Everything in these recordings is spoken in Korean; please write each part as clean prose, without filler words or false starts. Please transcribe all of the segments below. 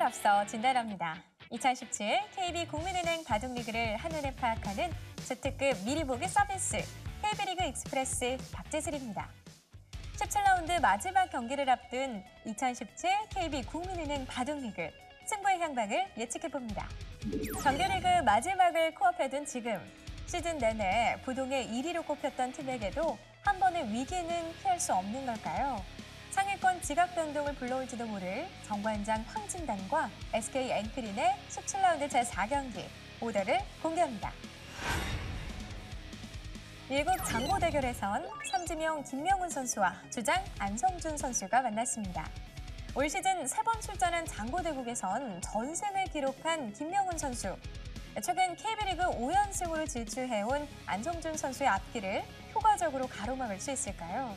앞서 진단합니다. 2017 KB 국민은행 바둑리그를 한눈에 파악하는 초특급 미리 보기 서비스 KB리그 익스프레스 박재슬입니다. 17라운드 마지막 경기를 앞둔 2017 KB 국민은행 바둑리그 승부의 향방을 예측해봅니다. 정규리그 마지막을 코앞에 둔 지금 시즌 내내 부동의 1위로 꼽혔던 팀에게도 한 번의 위기는 피할 수 없는 걸까요? 상위권 지각 변동을 불러올지도 모를 정관장 황진단과 SK 앵크린의 17라운드 제4경기 오더를 공개합니다. 일국 장고 대결에선 삼지명 김명훈 선수와 주장 안성준 선수가 만났습니다. 올 시즌 3번 출전한 장고 대국에선 전승을 기록한 김명훈 선수. 최근 KB리그 5연승으로 질주해온 안성준 선수의 앞길을 효과적으로 가로막을 수 있을까요?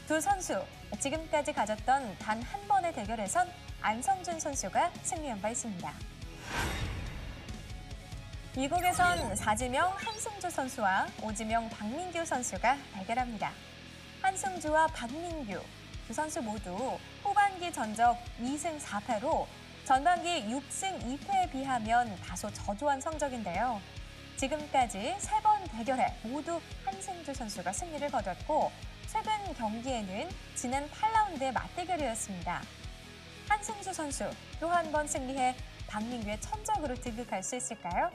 두 선수, 지금까지 가졌던 단 한 번의 대결에선 안성준 선수가 승리한 바 있습니다. 이국에선 사지명 한승주 선수와 오지명 박민규 선수가 대결합니다. 한승주와 박민규, 두 선수 모두 후반기 전적 2승 4패로 전반기 6승 2패에 비하면 다소 저조한 성적인데요. 지금까지 3번 대결에 모두 한승주 선수가 승리를 거뒀고 최근 경기에는 지난 8라운드의 맞대결이었습니다. 한승주 선수 또 한 번 승리해 박민규의 천적으로 등극할 수 있을까요?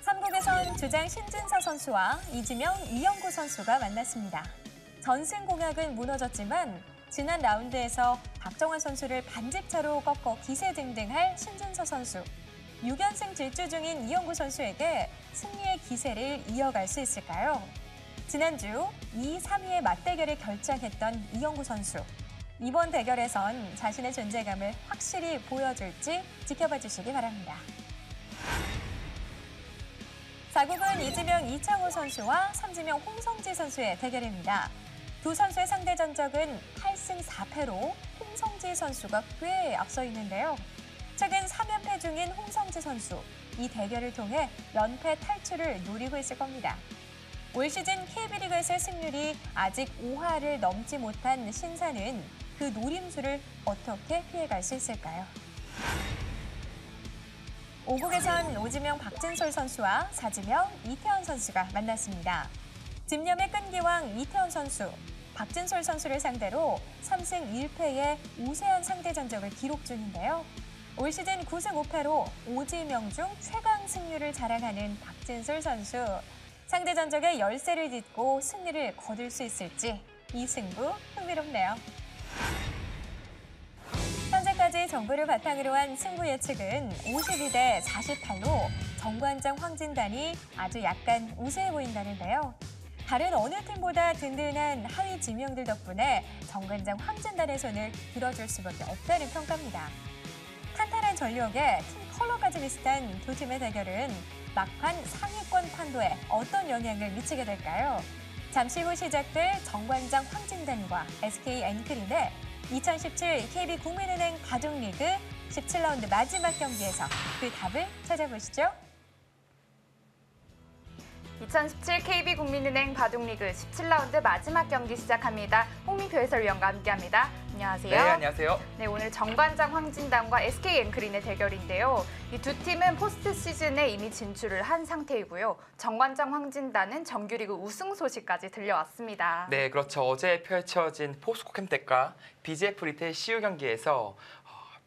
3국에선 주장 신진서 선수와 이지명, 이영구 선수가 만났습니다. 전승 공약은 무너졌지만 지난 라운드에서 박정환 선수를 반집차로 꺾어 기세등등할 신진서 선수. 6연승 질주 중인 이영구 선수에게 승리의 기세를 이어갈 수 있을까요? 지난주 2, 3위의 맞대결을 결정했던 이영구 선수. 이번 대결에선 자신의 존재감을 확실히 보여줄지 지켜봐 주시기 바랍니다. 4국은 이지명 이창호 선수와 삼지명 홍성지 선수의 대결입니다. 두 선수의 상대 전적은 8승 4패로 홍성지 선수가 꽤 앞서 있는데요. 최근 3연패 중인 홍성지 선수, 이 대결을 통해 연패 탈출을 노리고 있을 겁니다. 올 시즌 KB리그에서의 승률이 아직 5할을 넘지 못한 신사는 그 노림수를 어떻게 피해갈 수 있을까요? 5국에선 오지명 박진솔 선수와 사지명 이태원 선수가 만났습니다. 집념의 끈기왕 이태원 선수, 박진솔 선수를 상대로 3승 1패의 우세한 상대 전적을 기록 중인데요. 올 시즌 9승 5패로 오지명 중 최강 승률을 자랑하는 박진솔 선수. 상대 전적에 열세를 딛고 승리를 거둘 수 있을지 이 승부 흥미롭네요. 현재까지 정보를 바탕으로 한 승부 예측은 52대 48로 정관장 황진단이 아주 약간 우세해 보인다는데요. 다른 어느 팀보다 든든한 하위 지명들 덕분에 정관장 황진단의 손을 들어줄 수밖에 없다는 평가입니다. 탄탄한 전력에 팀 컬러까지 비슷한 두 팀의 대결은 막판 상위권 판도에 어떤 영향을 미치게 될까요? 잠시 후 시작될 정관장 황진단과 SK 앵크린의 2017 KB 국민은행 바둑리그 17라운드 마지막 경기에서 그 답을 찾아보시죠. 2017 KB 국민은행 바둑리그 17라운드 마지막 경기 시작합니다. 홍민표 해설위원과 함께합니다. 안녕하세요. 네, 안녕하세요. 네, 오늘 정관장 황진단과 SK 앵크린의 대결인데요. 이 두 팀은 포스트 시즌에 이미 진출을 한 상태이고요. 정관장 황진단은 정규리그 우승 소식까지 들려왔습니다. 네, 그렇죠. 어제 펼쳐진 포스코 캠텍과 BGF 리테일 CU 경기에서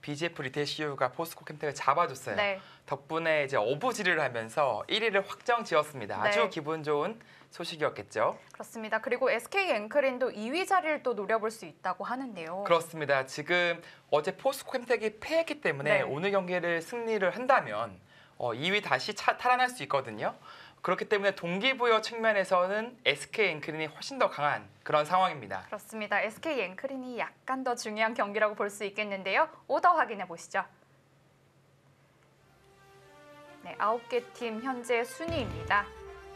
BGF 리테일 CU가 포스코 캠텍을 잡아줬어요. 네. 덕분에 이제 어부지리를 하면서 1위를 확정 지었습니다. 아주 네. 기분 좋은 소식이었겠죠. 그렇습니다. 그리고 SK 앵크린도 2위 자리를 또 노려볼 수 있다고 하는데요. 그렇습니다. 지금 어제 포스코 캠텍이 패했기 때문에 네. 오늘 경기를 승리를 한다면 2위 다시 탈환할 수 있거든요. 그렇기 때문에 동기부여 측면에서는 SK 앵크린이 훨씬 더 강한 그런 상황입니다. 그렇습니다. SK 앵크린이 약간 더 중요한 경기라고 볼 수 있겠는데요. 오더 확인해 보시죠. 네, 9개 팀 현재 순위입니다.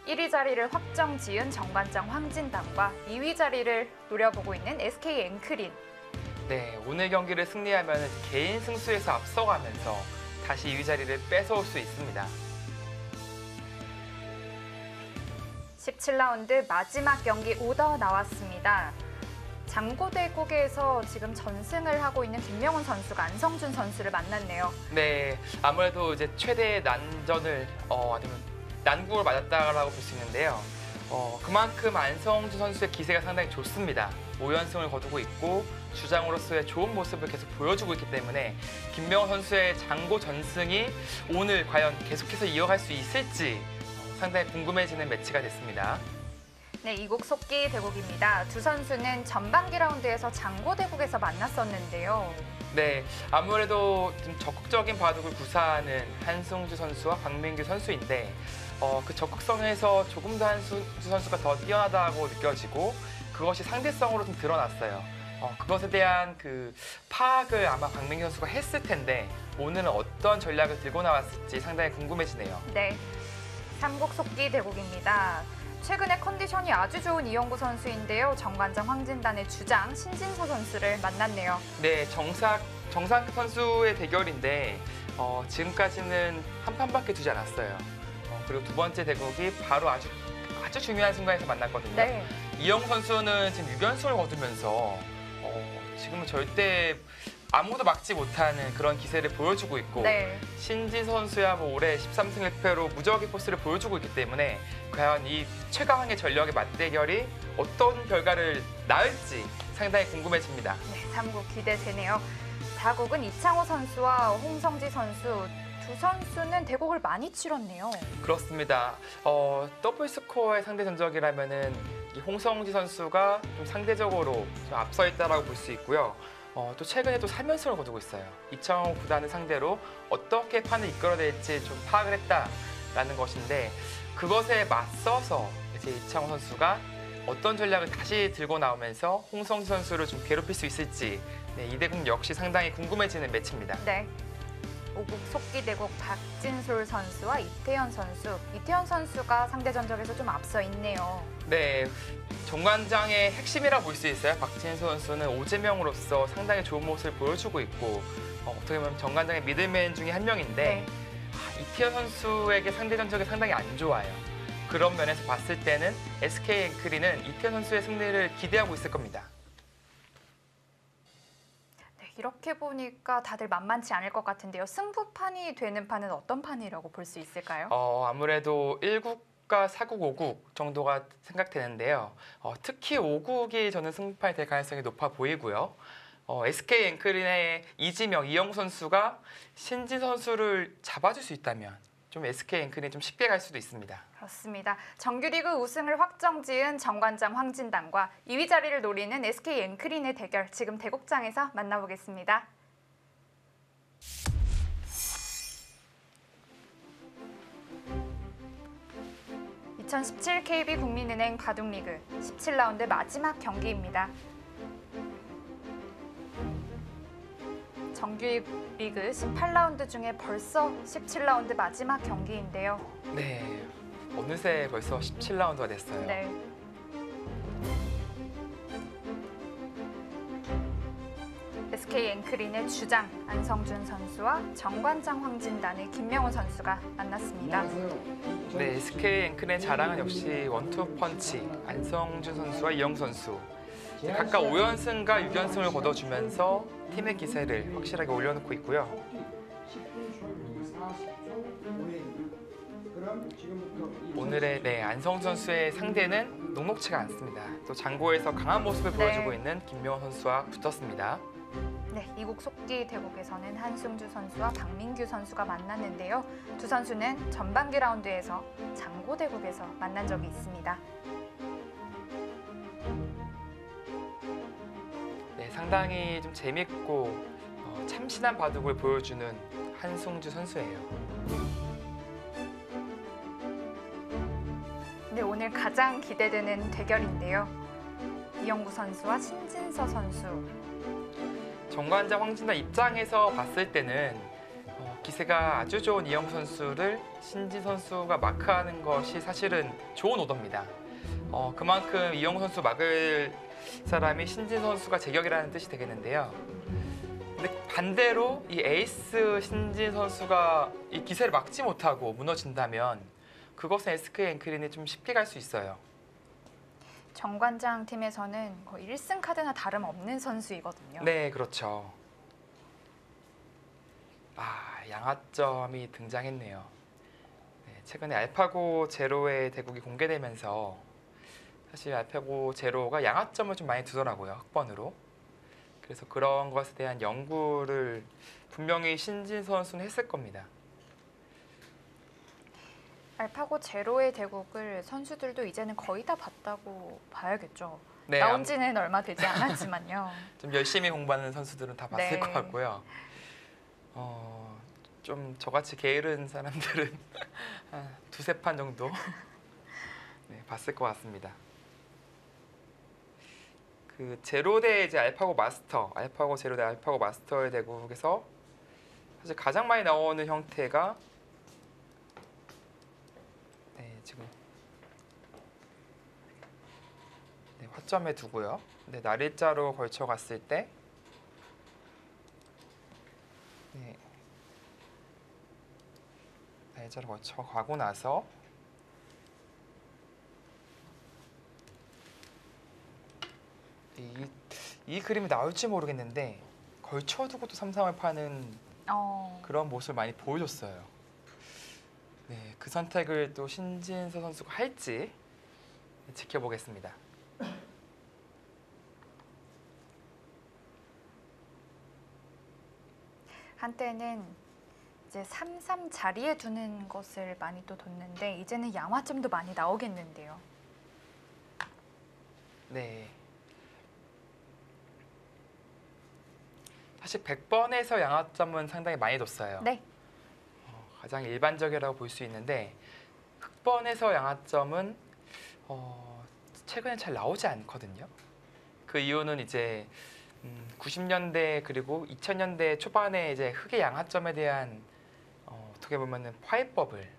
1위 자리를 확정 지은 정관장 황진단과 2위 자리를 노려보고 있는 SK 앵크린. 네, 오늘 경기를 승리하면 개인 승수에서 앞서가면서 다시 2위 자리를 뺏어올 수 있습니다. 17라운드 마지막 경기 오더 나왔습니다. 장고대국에서 지금 전승을 하고 있는 김명훈 선수가 안성준 선수를 만났네요. 네, 아무래도 이제 최대의 난전을 아니면 난국을 맞았다라고 볼 수 있는데요. 그만큼 안성준 선수의 기세가 상당히 좋습니다. 5연승을 거두고 있고 주장으로서의 좋은 모습을 계속 보여주고 있기 때문에 김명훈 선수의 장고 전승이 오늘 과연 계속해서 이어갈 수 있을지 상당히 궁금해지는 매치가 됐습니다. 네, 이국 속기 대국입니다. 두 선수는 전반기 라운드에서 장고대국에서 만났었는데요. 네, 아무래도 좀 적극적인 바둑을 구사하는 한승주 선수와 박민규 선수인데 그 적극성에서 조금 더 한승주 선수가 더 뛰어나다고 느껴지고 그것이 상대성으로 좀 드러났어요. 그것에 대한 그 파악을 아마 박민규 선수가 했을 텐데 오늘은 어떤 전략을 들고 나왔을지 상당히 궁금해지네요. 네, 삼국 속기 대국입니다. 최근에 컨디션이 아주 좋은 이영구 선수인데요. 정관장 황진단의 주장 신진서 선수를 만났네요. 네, 정상급 선수의 대결인데 지금까지는 한 판밖에 두지 않았어요. 그리고 두 번째 대국이 바로 아주 중요한 순간에서 만났거든요. 네, 이영구 선수는 지금 6연승을 거두면서 지금은 절대 아무도 막지 못하는 그런 기세를 보여주고 있고 네. 신진 선수야 뭐 올해 13승 1패로 무적의 포스를 보여주고 있기 때문에 과연 이 최강의 전력의 맞대결이 어떤 결과를 낳을지 상당히 궁금해집니다. 네, 3국 기대되네요. 4국은 이창호 선수와 홍성지 선수 두 선수는 대국을 많이 치렀네요. 그렇습니다. 더블 스코어의 상대 전적이라면은 이 홍성지 선수가 좀 상대적으로 좀 앞서 있다라고 볼 수 있고요. 또 최근에 또 3연승을 거두고 있어요. 이창호 구단을 상대로 어떻게 판을 이끌어낼지 좀 파악을 했다라는 것인데 그것에 맞서서 이제 이창호 선수가 어떤 전략을 다시 들고 나오면서 홍성지 선수를 좀 괴롭힐 수 있을지 이 대국 역시 상당히 궁금해지는 매치입니다. 네. 5국 속기 대국 박진솔 선수와 이태현 선수. 이태현 선수가 상대 전적에서 좀 앞서 있네요. 네, 정관장의 핵심이라고 볼 수 있어요. 박진수 선수는 오재명으로서 상당히 좋은 모습을 보여주고 있고 어떻게 보면 정관장의 미들맨 중에 한 명인데 네. 이태현 선수에게 상대 전적이 상당히 안 좋아요. 그런 면에서 봤을 때는 SK 앵크리는 이태현 선수의 승리를 기대하고 있을 겁니다. 네, 이렇게 보니까 다들 만만치 않을 것 같은데요. 승부판이 되는 판은 어떤 판이라고 볼 수 있을까요? 아무래도 1국과 4국, 5국 정도가 생각되는데요. 특히 5국이 저는 승부판이 될 가능성이 높아 보이고요. SK 앵크린의 이지명, 이영구 선수가 신진 선수를 잡아줄 수 있다면 좀 SK 앵크린이 좀 쉽게 갈 수도 있습니다. 그렇습니다. 정규리그 우승을 확정지은 정관장 황진단과 2위 자리를 노리는 SK 앵크린의 대결 지금 대국장에서 만나보겠습니다. (2017) KB 국민은행 바둑리그 17라운드 마지막 경기입니다. 정규리그 18라운드 중에 벌써 17라운드 마지막 경기인데요. 네, 어느새 벌써 17라운드가 됐어요. 네. SK 앵크린의 주장 안성준 선수와 정관장 황진단의 김명훈 선수가 만났습니다. 네, SK 앵크린의 자랑은 역시 원투 펀치 안성준 선수와 이영구 선수. 각각 5연승과 6연승을 거둬주면서 팀의 기세를 확실하게 올려놓고 있고요. 오늘의 안성준 선수의 상대는 녹록치가 않습니다. 또 장고에서 강한 모습을 보여주고 있는 김명훈 선수와 붙었습니다. 네, 이국 속기 대국에서는 한승주 선수와 박민규 선수가 만났는데요. 두 선수는 전반기 라운드에서 장고 대국에서 만난 적이 있습니다. 네, 상당히 좀 재밌고 참신한 바둑을 보여주는 한승주 선수예요. 네, 오늘 가장 기대되는 대결인데요. 이영구 선수와 신진서 선수. 정관장 황진단 입장에서 봤을 때는 기세가 아주 좋은 이영구 선수를 신진 선수가 마크하는 것이 사실은 좋은 오더입니다. 그만큼 이영구 선수 막을 사람이 신진 선수가 제격이라는 뜻이 되겠는데요. 근데 반대로 이 에이스 신진 선수가 이 기세를 막지 못하고 무너진다면 그것은 SK 앵크린이 좀 쉽게 갈 수 있어요. 정관장 팀에서는 거의 1승 카드나 다름없는 선수이거든요. 네, 그렇죠. 양하점이 등장했네요. 네, 최근에 알파고 제로의 대국이 공개되면서 사실 알파고 제로가 양하점을 좀 많이 두더라고요, 흑번으로. 그래서 그런 것에 대한 연구를 분명히 신진 선수는 했을 겁니다. 알파고 제로의 대국을 선수들도 이제는 거의 다 봤다고 봐야겠죠. 네, 나온 지는 얼마 되지 않았지만요. 좀 열심히 공부하는 선수들은 다 봤을 네. 것 같고요. 좀 저같이 게으른 사람들은 한 두세 판 정도 네, 봤을 것 같습니다. 그 제로 대 이제 알파고 마스터, 알파고 제로 대 알파고 마스터의 대국에서 사실 가장 많이 나오는 형태가 지금 화점에 두고요. 날일자로 걸쳐 갔을 때 날일자로 걸쳐 가고 나서 이 그림이 나올지 모르겠는데 걸쳐두고도 삼삼을 파는 그런 모습을 많이 보여줬어요. 네, 그 선택을 또 신진서 선수가 할지 지켜보겠습니다. 한때는 이제 3-3 자리에 두는 것을 많이 또 뒀는데 이제는 양화점도 많이 나오겠는데요. 네. 사실 100번에서 양화점은 상당히 많이 뒀어요. 네. 가장 일반적이라고 볼 수 있는데 흑번에서 양화점은 최근에 잘 나오지 않거든요. 그 이유는 이제 90년대 그리고 2000년대 초반에 이제 흑의 양화점에 대한 어떻게 보면은 파해법을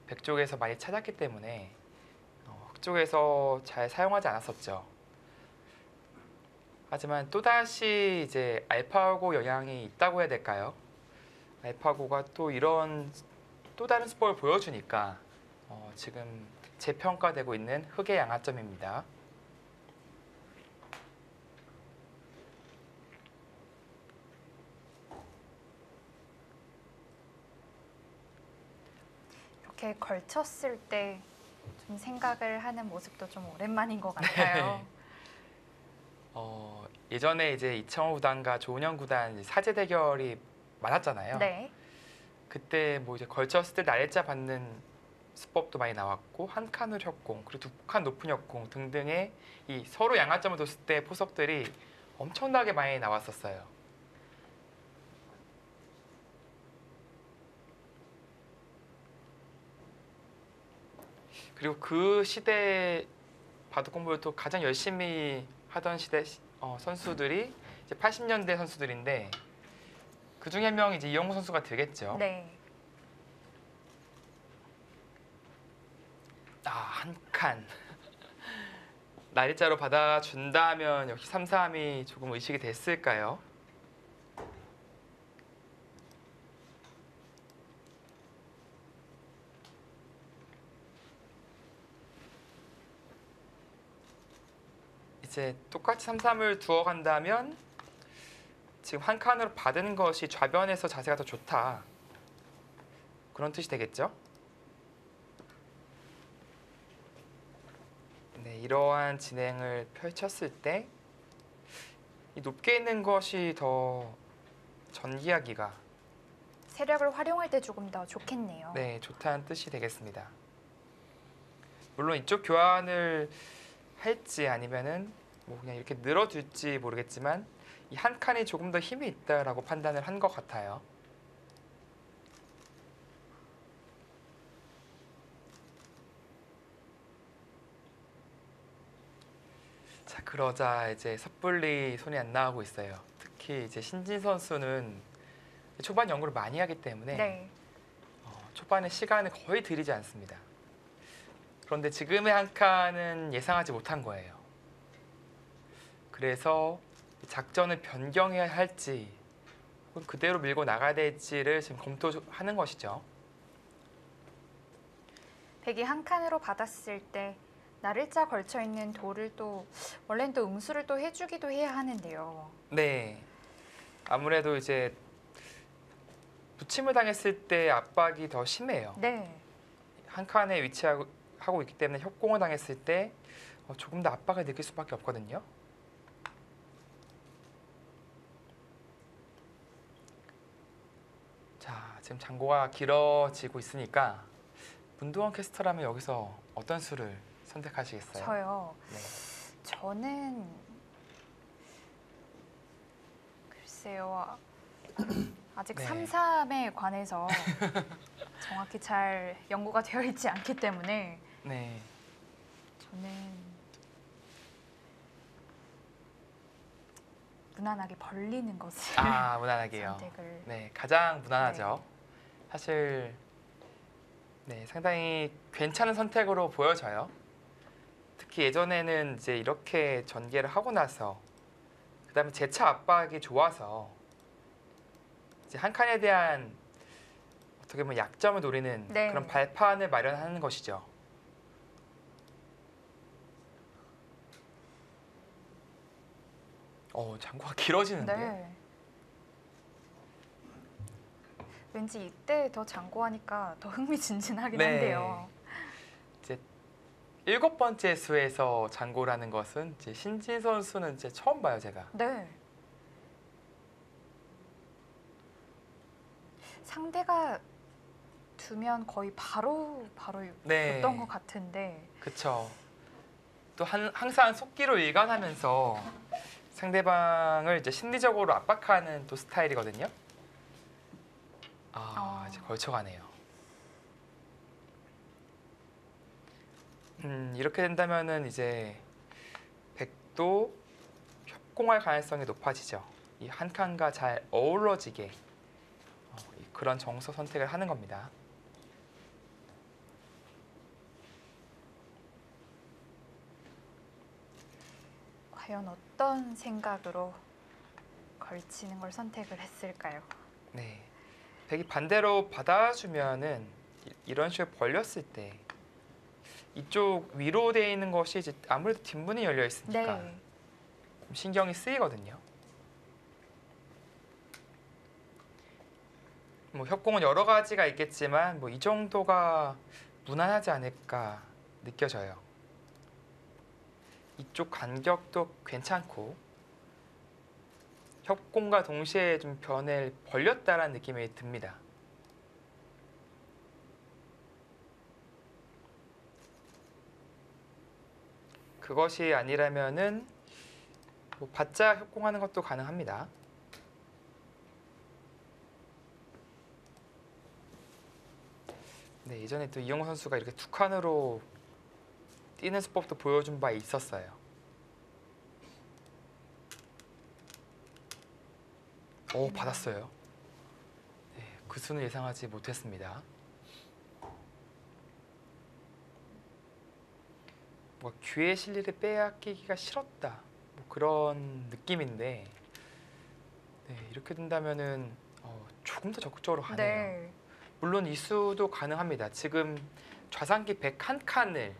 백 쪽에서 많이 찾았기 때문에 흑 쪽에서 잘 사용하지 않았었죠. 하지만 또다시 이제 알파고 영향이 있다고 해야 될까요? 알파고가 또 이런 또 다른 수법을 보여주니까 지금 재평가되고 있는 흑의 양화점입니다. 이렇게 걸쳤을 때 좀 생각을 하는 모습도 좀 오랜만인 것 같아요. 예전에 이제 이창호 구단과 조은현 구단 사제 대결이 많았잖아요. 네. 그때 뭐 이제 걸쳤을 때 날짜 받는 수법도 많이 나왔고 한 칸을 협공 그리고 두 칸 높은 협공 등등의 이 서로 양화점을 뒀을 때 포석들이 엄청나게 많이 나왔었어요. 그리고 그 시대 바둑 공부를 또 가장 열심히 하던 시대 선수들이 이제 80년대 선수들인데 그 중에 한 명이 이제 이영호 선수가 되겠죠. 네. 한 칸. 날짜로 받아준다면 역시 3-3이 조금 의식이 됐을까요? 이제 똑같이 3-3을 두어 간다면 지금 한 칸으로 받은 것이 좌변에서 자세가 더 좋다. 그런 뜻이 되겠죠? 네, 이러한 진행을 펼쳤을 때 이 높게 있는 것이 더 전기하기가 세력을 활용할 때 조금 더 좋겠네요. 네, 좋다는 뜻이 되겠습니다. 물론 이쪽 교환을 할지 아니면은 뭐 그냥 이렇게 늘어둘지 모르겠지만 이 한 칸이 조금 더 힘이 있다라고 판단을 한 것 같아요. 자, 그러자 이제 섣불리 손이 안 나가고 있어요. 특히 이제 신진 선수는 초반 연구를 많이 하기 때문에 네. 초반에 시간을 거의 들이지 않습니다. 그런데 지금의 한 칸은 예상하지 못한 거예요. 그래서 작전을 변경해야 할지 혹은 그대로 밀고 나가야 될지를 지금 검토하는 것이죠. 백이 한 칸으로 받았을 때 날일자 걸쳐 있는 돌을 또 원래는 또 응수를 또 해주기도 해야 하는데요. 네. 아무래도 이제 붙임을 당했을 때 압박이 더 심해요. 네. 한 칸에 위치하고 있기 때문에 협공을 당했을 때 조금 더 압박을 느낄 수밖에 없거든요. 자, 지금 장고가 길어지고 있으니까 문두원 캐스터라면 여기서 어떤 수를 선택하시겠어요? 저요. 네. 저는 글쎄요. 아직 네. 3-3에 관해서 정확히 잘 연구가 되어 있지 않기 때문에 네. 저는 무난하게 벌리는 것을 무난하게요. 선택을. 네, 가장 무난하죠. 사실 네, 상당히 괜찮은 선택으로 보여져요. 특히 예전에는 이제 이렇게 전개를 하고 나서 그다음에 재차 압박이 좋아서 이제 한 칸에 대한 어떻게 보면 약점을 노리는 네. 그런 발판을 마련하는 것이죠. 장고가 길어지는데요. 네. 왠지 이때 더 장고하니까 더 흥미진진하긴 네. 한데요. 이제 7번째 수에서 장고라는 것은 이제 신진 선수는 이제 처음 봐요, 제가. 네. 상대가 두면 거의 바로 네. 뒀던 것 같은데. 그쵸. 또 항상 속기로 일관하면서 상대방을 이제 심리적으로 압박하는 또 스타일이거든요. 이제 걸쳐가네요. 이렇게 된다면은 이제 백도 협공할 가능성이 높아지죠. 이 한 칸과 잘 어우러지게 그런 정서 선택을 하는 겁니다. 과연 어떤 생각으로 걸치는 걸 선택을 했을까요? 네, 백이 반대로 받아주면은 이런 식으로 벌렸을 때 이쪽 위로 돼 있는 것이 이제 아무래도 뒷문이 열려 있으니까 네. 좀 신경이 쓰이거든요. 뭐 협공은 여러 가지가 있겠지만 뭐 이 정도가 무난하지 않을까 느껴져요. 이쪽 간격도 괜찮고 협공과 동시에 좀 변을 벌렸다라는 느낌이 듭니다. 그것이 아니라면은 뭐 바짝 협공하는 것도 가능합니다. 네, 예전에 또 이영호 선수가 이렇게 두 칸으로 뛰는 수법도 보여준 바 있었어요. 받았어요. 네, 그 수는 예상하지 못했습니다. 뭔가 귀의 실리를 빼앗기기가 싫었다. 뭐 그런 느낌인데 네, 이렇게 된다면은 조금 더 적극적으로 가네요. 네. 물론 이 수도 가능합니다. 지금 좌상기 101칸을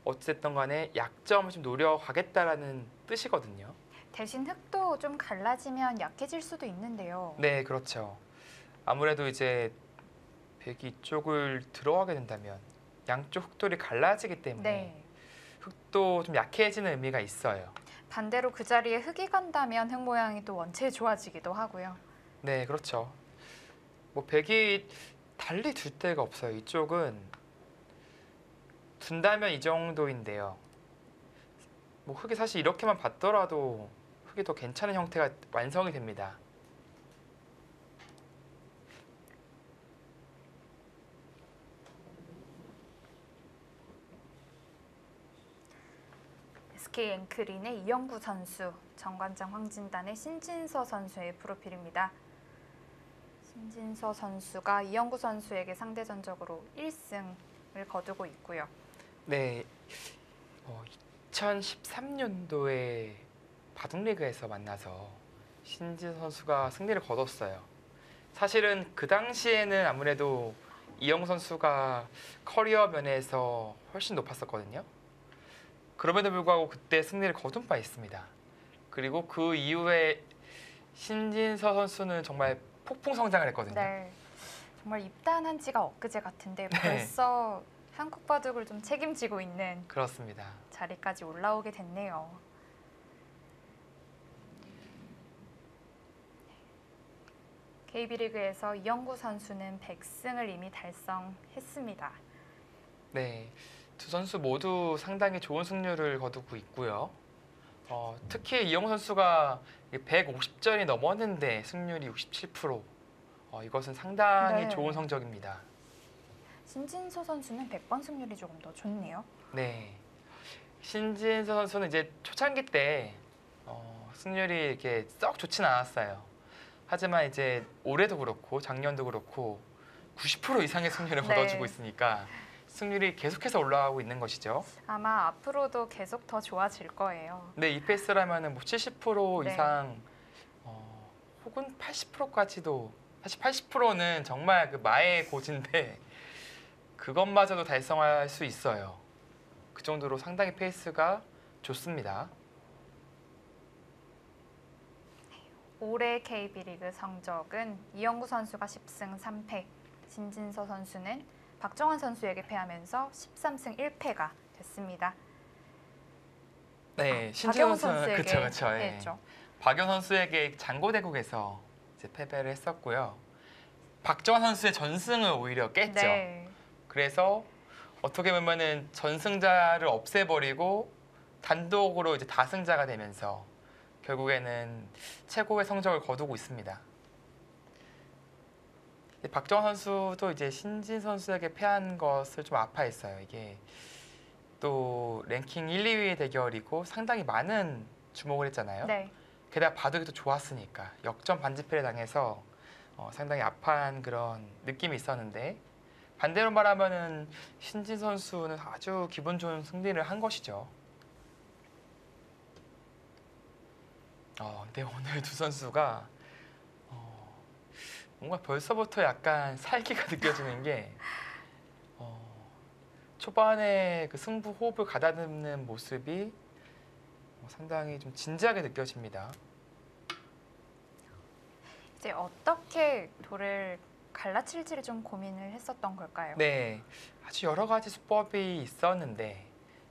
어쨌든 간에 약점을 좀 노려가겠다라는 뜻이거든요. 대신 흙도 좀 갈라지면 약해질 수도 있는데요. 네, 그렇죠. 아무래도 이제 백이 이쪽을 들어가게 된다면 양쪽 흙돌이 갈라지기 때문에 네. 흙도 좀 약해지는 의미가 있어요. 반대로 그 자리에 흙이 간다면 흙 모양이 또 원체 좋아지기도 하고요. 네, 그렇죠. 뭐 백이 달리 둘 데가 없어요. 이쪽은 둔다면 이 정도인데요. 뭐 흙이 사실 이렇게만 봤더라도 흙이 더 괜찮은 형태가 완성이 됩니다. SK 앵크린의 이영구 선수, 정관장 황진단의 신진서 선수의 프로필입니다. 신진서 선수가 이영구 선수에게 상대전적으로 1승을 거두고 있고요. 네, 2013년도에 바둑리그에서 만나서 신진 선수가 승리를 거뒀어요. 사실은 그 당시에는 아무래도 이영우 선수가 커리어 면에서 훨씬 높았었거든요. 그럼에도 불구하고 그때 승리를 거둔 바 있습니다. 그리고 그 이후에 신진서 선수는 정말 폭풍 성장을 했거든요. 네. 정말 입단한 지가 엊그제 같은데 네. 벌써 한국 바둑을 좀 책임지고 있는 그렇습니다. 자리까지 올라오게 됐네요. KB리그에서 이영구 선수는 100승을 이미 달성했습니다. 네, 두 선수 모두 상당히 좋은 승률을 거두고 있고요. 특히 이영호 선수가 150전이 넘었는데 승률이 67%. 이것은 상당히 네. 좋은 성적입니다. 신진서 선수는 100번 승률이 조금 더 좋네요. 네, 신진서 선수는 이제 초창기 때 승률이 이렇게 썩 좋진 않았어요. 하지만 이제 올해도 그렇고 작년도 그렇고 90% 이상의 승률을 네. 거둬주고 있으니까 승률이 계속해서 올라가고 있는 것이죠. 아마 앞으로도 계속 더 좋아질 거예요. 네, 이 페이스라면은 뭐 70% 네. 이상 혹은 80%까지도 사실 80%는 정말 그 마의 고지인데 그것마저도 달성할 수 있어요. 그 정도로 상당히 페이스가 좋습니다. 올해 KB리그 성적은 이영구 선수가 10승 3패, 신진서 선수는 박정환 선수에게 패하면서 13승 1패가 됐습니다. 네, 박영훈 신진호 선수에게 그쵸. 예. 패했죠. 박영 선수에게 장고대국에서 이제 패배를 했었고요. 박정환 선수의 전승을 오히려 깼죠. 네. 그래서 어떻게 보면은 전승자를 없애버리고 단독으로 이제 다승자가 되면서 결국에는 최고의 성적을 거두고 있습니다. 박정환 선수도 이제 신진 선수에게 패한 것을 좀 아파했어요. 이게 또 랭킹 1, 2위의 대결이고 상당히 많은 주목을 했잖아요. 네. 게다가 바둑이 또 좋았으니까 역전 반지패를 당해서 상당히 아파한 그런 느낌이 있었는데 반대로 말하면은 신진 선수는 아주 기분 좋은 승리를 한 것이죠. 근데 오늘 두 선수가 뭔가 벌써부터 약간 살기가 느껴지는 게 초반에 그 승부 호흡을 가다듬는 모습이 상당히 좀 진지하게 느껴집니다. 이제 어떻게 돌을 갈라칠지를 좀 고민을 했었던 걸까요? 네, 아주 여러 가지 수법이 있었는데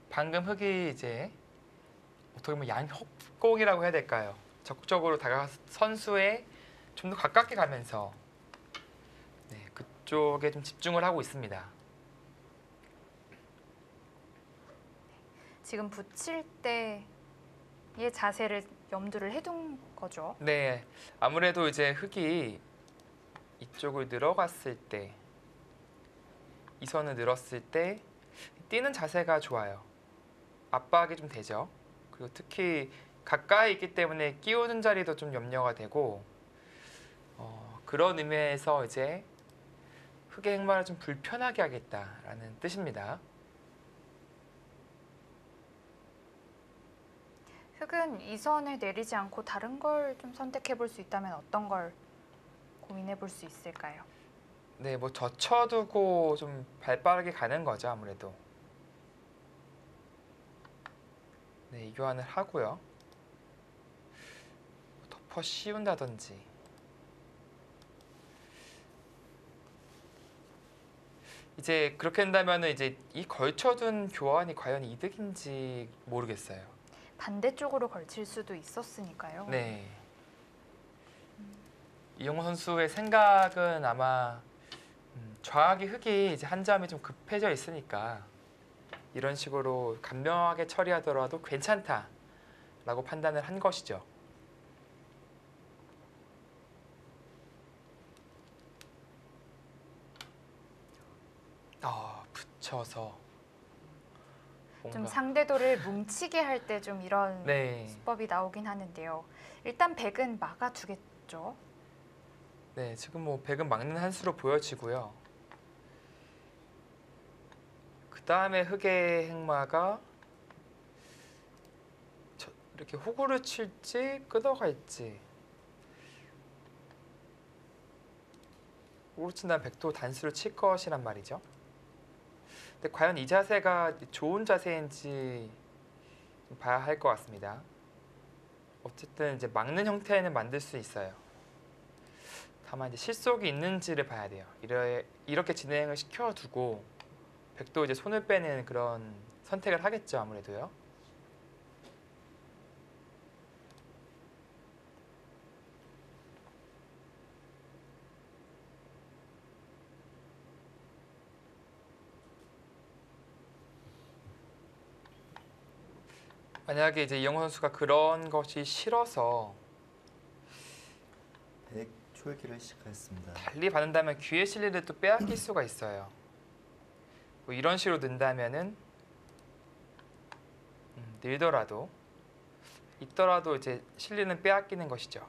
방금 흑이 이제 어떻게 보면 양협공이라고 해야 될까요? 적극적으로 다가가서 선수에 좀 더 가깝게 가면서 네, 그쪽에 좀 집중을 하고 있습니다. 지금 붙일 때의 자세를 염두를 해둔 거죠. 네, 아무래도 이제 흑이 이쪽을 늘어갔을 때, 이 선을 늘었을 때 뛰는 자세가 좋아요. 압박이 좀 되죠. 그리고 특히 가까이 있기 때문에 끼우는 자리도 좀 염려가 되고 그런 의미에서 이제 흑의 행마를 좀 불편하게 하겠다라는 뜻입니다. 흑은 이 선을 내리지 않고 다른 걸 좀 선택해 볼 수 있다면 어떤 걸 고민해 볼 수 있을까요? 네, 뭐 젖혀두고 좀 발빠르게 가는 거죠, 아무래도. 네, 이 교환을 하고요. 덮어 씌운다든지. 이제 그렇게 된다면 이제 이 걸쳐둔 교환이 과연 이득인지 모르겠어요. 반대쪽으로 걸칠 수도 있었으니까요. 네. 이영호 선수의 생각은 아마 좌악이 흑이 이제 한 점이 좀 급해져 있으니까 이런 식으로 간명하게 처리하더라도 괜찮다라고 판단을 한 것이죠. 붙여서 좀 뭔가 상대도를 뭉치게 할 때 좀 이런 네, 수법이 나오긴 하는데요. 일단 백은 막아두겠죠. 네 지금 뭐 백은 막는 한 수로 보여지고요. 그 다음에 흑의 행마가 이렇게 호구를 칠지 끊어갈지. 호구를 친다면 백도 단수를 칠 것이란 말이죠. 근데 과연 이 자세가 좋은 자세인지 좀 봐야 할 것 같습니다. 어쨌든 이제 막는 형태는 만들 수 있어요. 다만 이제 실속이 있는지를 봐야 돼요. 이렇게 진행을 시켜두고 백도 이제 손을 빼는 그런 선택을 하겠죠, 아무래도요. 만약에 이제 이영호 선수가 그런 것이 싫어서 백 초읽기를 시작하였습니다. 달리 받는다면 귀의 실리를 또 빼앗길 수가 있어요. 뭐 이런 식으로 는다면은 늘더라도 있더라도 이제 실리는 빼앗기는 것이죠.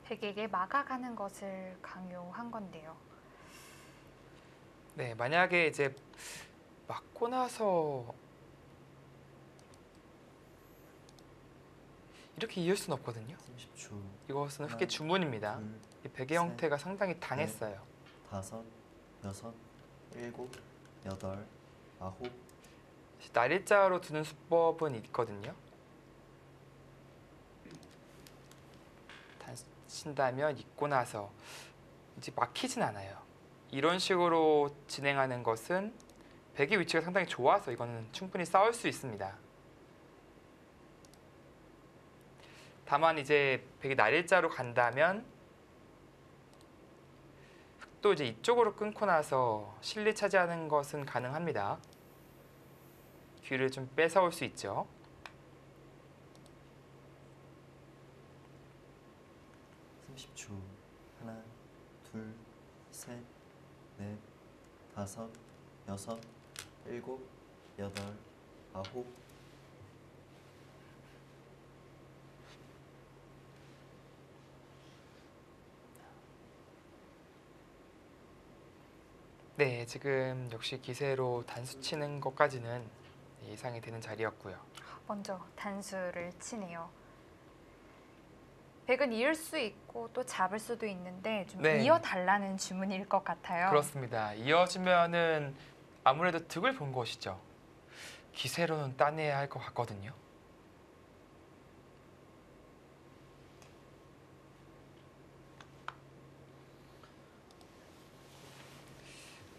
백에게 막아가는 것을 강요한 건데요. 네, 만약에 이제 맞고 나서 이렇게 이을 수는 없거든요. 30초. 이것은 하나, 흑의 주문입니다. 둘, 이 백의 셋, 형태가 상당히 당했어요. 다섯, 여섯, 일곱, 여덟, 아홉. 날일자로 두는 수법은 있거든요. 단신다면 있고 나서 이제 막히진 않아요. 이런 식으로 진행하는 것은 백의 위치가 상당히 좋아서 이거는 충분히 싸울 수 있습니다. 다만 이제 백이 날일자로 간다면 흑도 이제 이쪽으로 끊고 나서 실리 차지하는 것은 가능합니다. 귀를 좀 뺏어올 수 있죠. 초. 하나, 둘, 셋, 넷, 다섯, 여섯, 일곱, 여덟, 아홉. 네, 지금 역시 기세로 단수 치는 것까지는 예상이 되는 자리였고요. 먼저 단수를 치네요. 백은 이을 수 있고 또 잡을 수도 있는데 좀 네. 이어달라는 주문일 것 같아요. 그렇습니다. 이어지면은 아무래도 득을 본 것이죠. 기세로는 따내야 할 것 같거든요.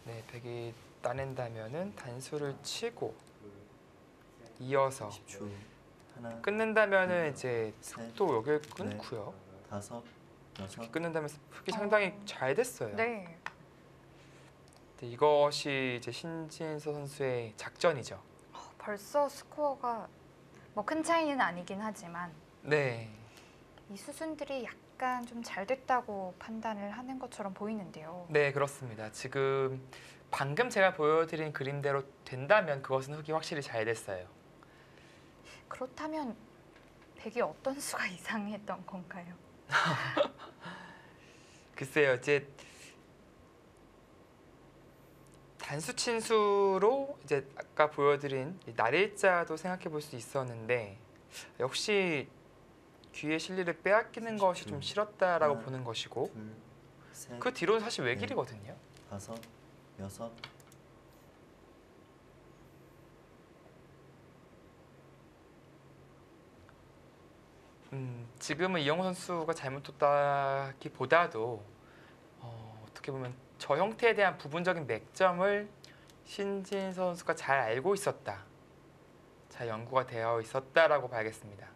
네, 백이 따낸다면은 단수를 치고 이어서 10초. 하나, 끊는다면은 이제 셋, 또 여기를 끊고요. 다섯, 여섯. 끊는다면 흑이 상당히 잘 됐어요. 네. 네, 이것이 이제 신진서 선수의 작전이죠. 벌써 스코어가 뭐 큰 차이는 아니긴 하지만 네, 이 수순들이 약간 좀 잘 됐다고 판단을 하는 것처럼 보이는데요. 네 그렇습니다. 지금 방금 제가 보여드린 그림대로 된다면 그것은 흑이 확실히 잘 됐어요. 그렇다면 백이 어떤 수가 이상했던 건가요? 글쎄요, 이제 단수 친수로 이제 아까 보여드린 이 날일자도 생각해 볼 수 있었는데 역시 귀의 실리를 빼앗기는 것이 좀 싫었다라고 하나, 보는 것이고 둘, 셋, 그 뒤로는 사실 외길이거든요. 다섯, 여섯. 지금은 이영호 선수가 잘못했다기보다도 어떻게 보면 저 형태에 대한 부분적인 맥점을 신진 선수가 잘 알고 있었다. 잘 연구가 되어 있었다라고 봐야겠습니다.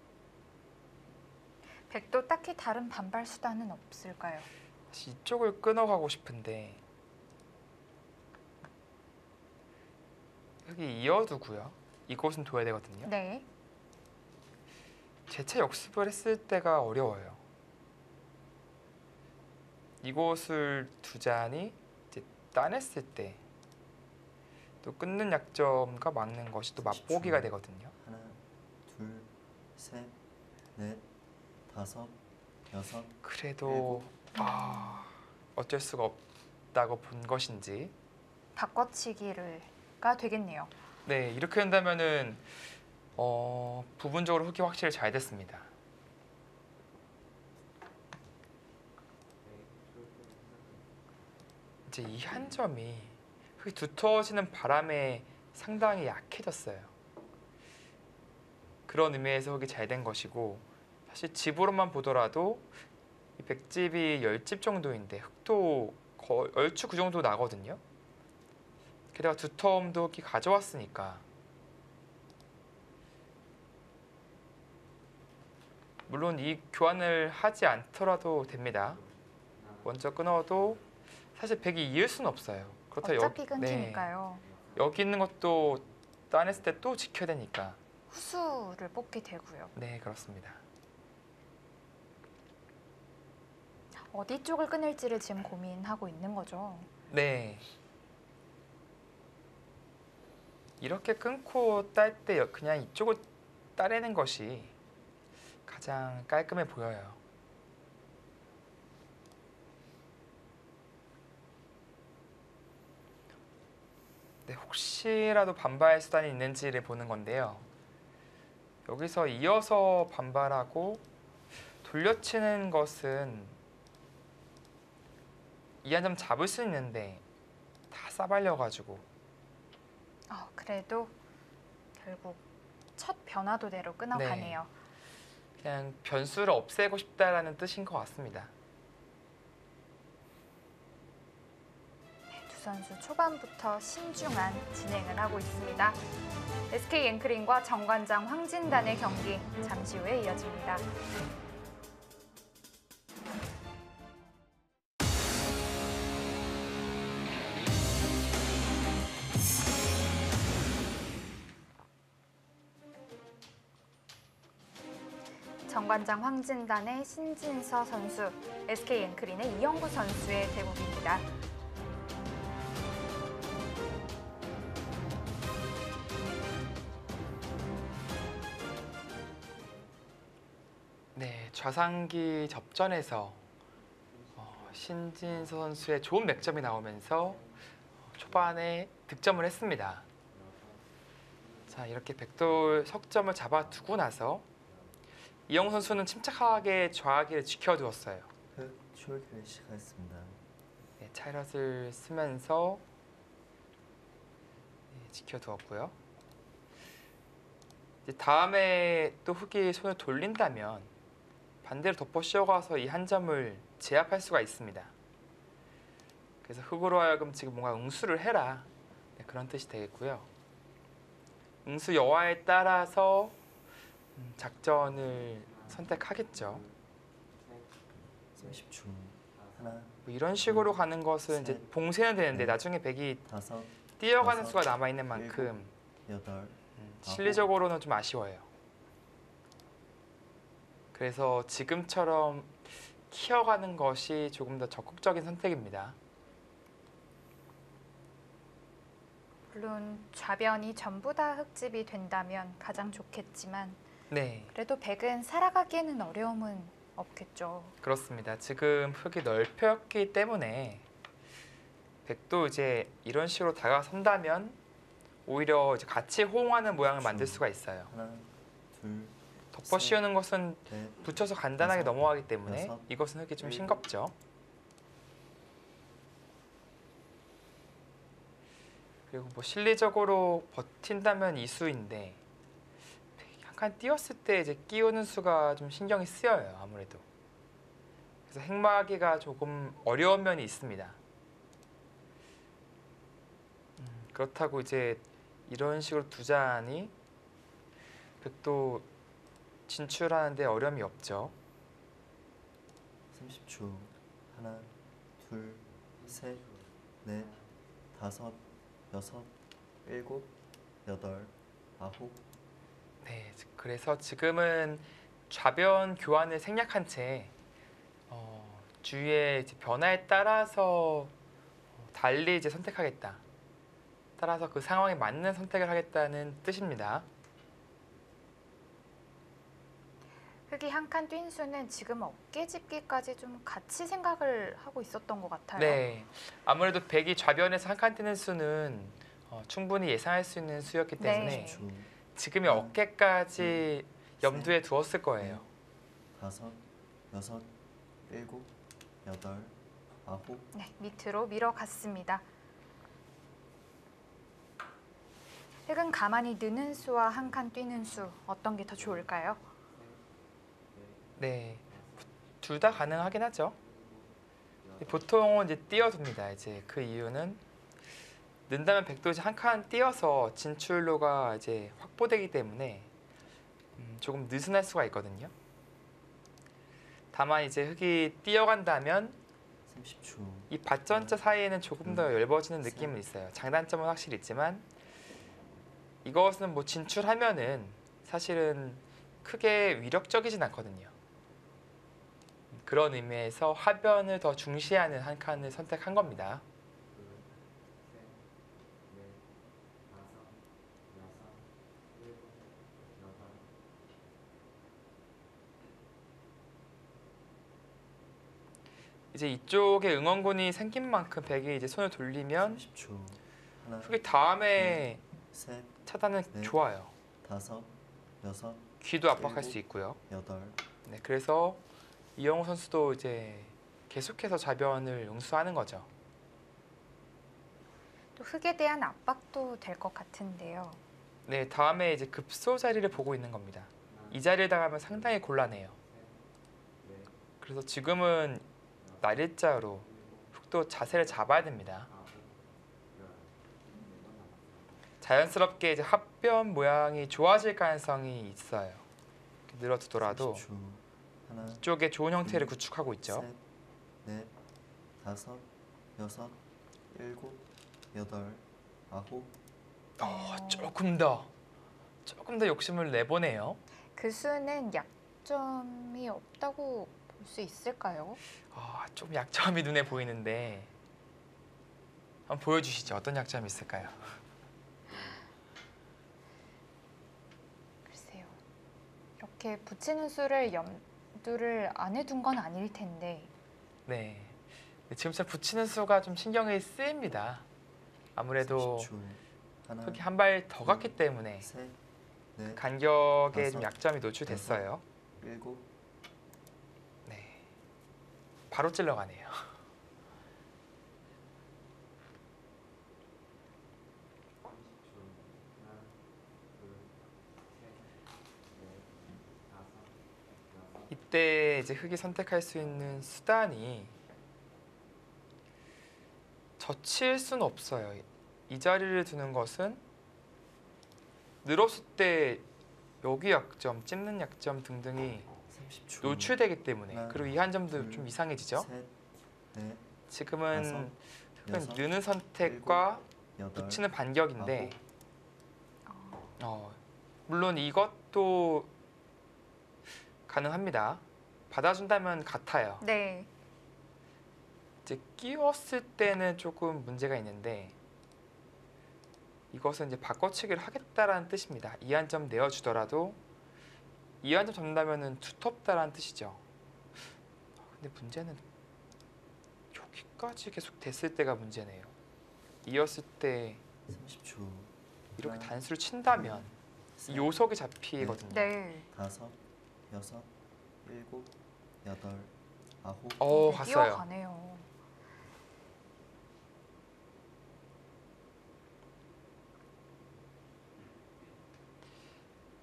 백도 딱히 다른 반발 수단은 없을까요? 사실 이쪽을 끊어가고 싶은데 여기 이어두고요. 이곳은 둬야 되거든요. 네. 재차 역습을 했을 때가 어려워요. 이곳을 두자니 이제 따냈을 때 또 끊는 약점과 막는 것이 또 맛보기가 되거든요. 하나, 둘, 셋, 넷, 다섯, 여섯. 그래도 어쩔 수가 없다고 본 것인지 바꿔치기가 되겠네요. 네 이렇게 한다면은 부분적으로 흑이 확실히 잘 됐습니다. 이제 이 한 점이 흑이 두터워지는 바람에 상당히 약해졌어요. 그런 의미에서 흙이 잘 된 것이고 사실 집으로만 보더라도 이 백집이 10집 정도인데 흙도 얼추 그 정도 나거든요. 게다가 두텀도 흙이 가져왔으니까 물론 이 교환을 하지 않더라도 됩니다. 먼저 끊어도 사실 백이 이을 수는 없어요. 그렇다고 어차피 끊기니까요. 여기 있는 것도 따냈을 때 또 지켜야 되니까. 후수를 뽑게 되고요. 네, 그렇습니다. 어디 쪽을 끊을지를 지금 고민하고 있는 거죠. 네. 이렇게 끊고 딸 때 그냥 이쪽을 따내는 것이 가장 깔끔해 보여요. 네, 혹시라도 반발 수단이 있는지를 보는 건데요. 여기서 이어서 반발하고 돌려치는 것은 이 한 점 잡을 수 있는데 다 싸발려가지고 그래도 결국 첫 변화도대로 끊어가네요. 그냥 변수를 없애고 싶다라는 뜻인 것 같습니다. 두 선수 초반부터 신중한 진행을 하고 있습니다. SK 앵크린과 정관장 황진단의 경기 잠시 후에 이어집니다. 정관장 황진단의 신진서 선수, SK 앵크린의 이영구 선수의 대국입니다. 네, 좌상기 접전에서 신진서 선수의 좋은 맥점이 나오면서 초반에 득점을 했습니다. 자, 이렇게 백돌 석점을 잡아두고 나서 이영우 선수는 침착하게 좌기를 지켜두었어요. 흙 출기를 시작했습니다. 네, 차이럿을 쓰면서 지켜두었고요. 이제 다음에 또 흙이 손을 돌린다면 반대로 덮어 씌워가서 이 한 점을 제압할 수가 있습니다. 그래서 흙으로 하여금 지금 뭔가 응수를 해라, 네, 그런 뜻이 되겠고요. 응수 여하에 따라서 작전을 선택하겠죠. 30초. 하나, 뭐 이런 식으로 가는 것은 이제 셋, 봉쇄는 되는데 넷, 나중에 백이 다섯, 뛰어가는 여섯, 수가 남아 있는 만큼 여덟, 실리적으로는 좀 아쉬워요. 그래서 지금처럼 키워가는 것이 조금 더 적극적인 선택입니다. 물론 좌변이 전부 다 흙집이 된다면 가장 좋겠지만 네, 그래도 백은 살아가기에는 어려움은 없겠죠. 그렇습니다. 지금 흙이 넓혔기 때문에 백도 이제 이런 식으로 다가선다면 오히려 이제 같이 호응하는 모양을 만들 수가 있어요. 하나, 둘, 덮어 씌우는 것은 넷, 붙여서 간단하게 다섯, 넘어가기 때문에 여섯, 이것은 흙이 좀 일곱. 싱겁죠. 그리고 뭐 실리적으로 버틴다면 이수인데 한 칸 띄웠을 때 이제 끼우는 수가 좀 신경이 쓰여요, 아무래도. 그래서 행마하기가 조금 어려운 면이 있습니다. 그렇다고 이제 이런 식으로 두자니 백도 진출하는데 어려움이 없죠. 30초. 하나, 둘, 셋, 넷, 다섯, 여섯, 일곱, 여덟, 아홉. 네, 그래서 지금은 좌변 교환을 생략한 채 주위의 이제 변화에 따라서 달리 이제 선택하겠다. 따라서 그 상황에 맞는 선택을 하겠다는 뜻입니다. 흙이 한 칸 뛴 수는 지금 어깨 집기까지 좀 같이 생각을 하고 있었던 것 같아요. 네, 아무래도 백이 좌변에서 한 칸 뛰는 수는 충분히 예상할 수 있는 수였기 때문에 네. 10초. 지금의 어깨까지 염두에 두었을 거예요. 다섯, 여섯, 일곱, 여덟, 아홉. 네, 밑으로 밀어갔습니다. 흙은 가만히 느는 수와 한 칸 뛰는 수 어떤 게 더 좋을까요? 네, 둘 다 가능하긴 하죠. 보통은 이제 띄워둡니다. 이제 그 이유는 는다면 백도 이제 한 칸 띄어서 진출로가 이제 확보되기 때문에 조금 느슨할 수가 있거든요. 다만 이제 흙이 뛰어간다면 30초. 이 밭전자 사이에는 조금 더 얇아지는 느낌은 있어요. 장단점은 확실히 있지만 이것은 뭐 진출하면은 사실은 크게 위력적이진 않거든요. 그런 의미에서 하변을 더 중시하는 한 칸을 선택한 겁니다. 이제 이쪽에 응원군이 생긴 만큼 백이 이제 손을 돌리면 30초. 하나, 흙이 다음에 셋, 차단은 네. 좋아요. 다섯, 여섯, 귀도 압박할 수 있고요. 여덟. 네, 그래서 이영호 선수도 이제 계속해서 좌변을 응수하는 거죠. 또 흙에 대한 압박도 될 것 같은데요. 네, 다음에 이제 급소 자리를 보고 있는 겁니다. 이 자리를 당하면 상당히 곤란해요. 그래서 지금은 날일자로 흙도 자세를 잡아야 됩니다. 자연스럽게 이제 합변 모양이 좋아질 가능성이 있어요. 이렇게 늘어두더라도 30초. 하나, 이쪽에 좋은 형태를 구축하고 있죠. 셋, 넷, 다섯, 여섯, 일곱, 여덟, 아홉. 조금 더 욕심을 내보네요. 그 수는 약점이 없다고 볼 수 있을까요? 좀 약점이 눈에 보이는데 한번 보여주시죠. 어떤 약점이 있을까요? 글쎄요. 이렇게 붙이는 수를 염두를 안 해둔 건 아닐 텐데. 네, 지금처럼 붙이는 수가 좀 신경이 쓰입니다. 아무래도 30초. 하나, 흙이 한 발 더 갔기 때문에 셋, 넷, 간격에 좀 다섯, 약점이 노출됐어요. 일곱. 네, 바로 찔러가네요. 이때 이제 흙이 선택할 수 있는 수단이 젖힐 수는 없어요. 이 자리를 두는 것은 늘었을 때 여기 약점, 찝는 약점 등등이 30초. 노출되기 때문에 하나, 그리고 이 한 점도 둘, 좀 이상해지죠. 셋, 넷, 지금은 다섯, 흙은 여섯, 느는 선택과 여덟, 붙이는 반격인데 아홉. 물론 이것도 가능합니다. 받아준다면 같아요. 네. 이제 끼웠을 때는 조금 문제가 있는데 이것은 이제 바꿔치기를 하겠다라는 뜻입니다. 이 한 점 내어주더라도 이 한 점 잡는다면은 두텁다라는 뜻이죠. 근데 문제는 여기까지 계속 됐을 때가 문제네요. 이었을 때 30초. 이렇게 하나, 단수를 친다면 셋, 이 요석이 잡히거든요. 네. 다섯, 여섯, 일곱, 여덟, 아홉. 네, 갔어요. 뛰어가네요.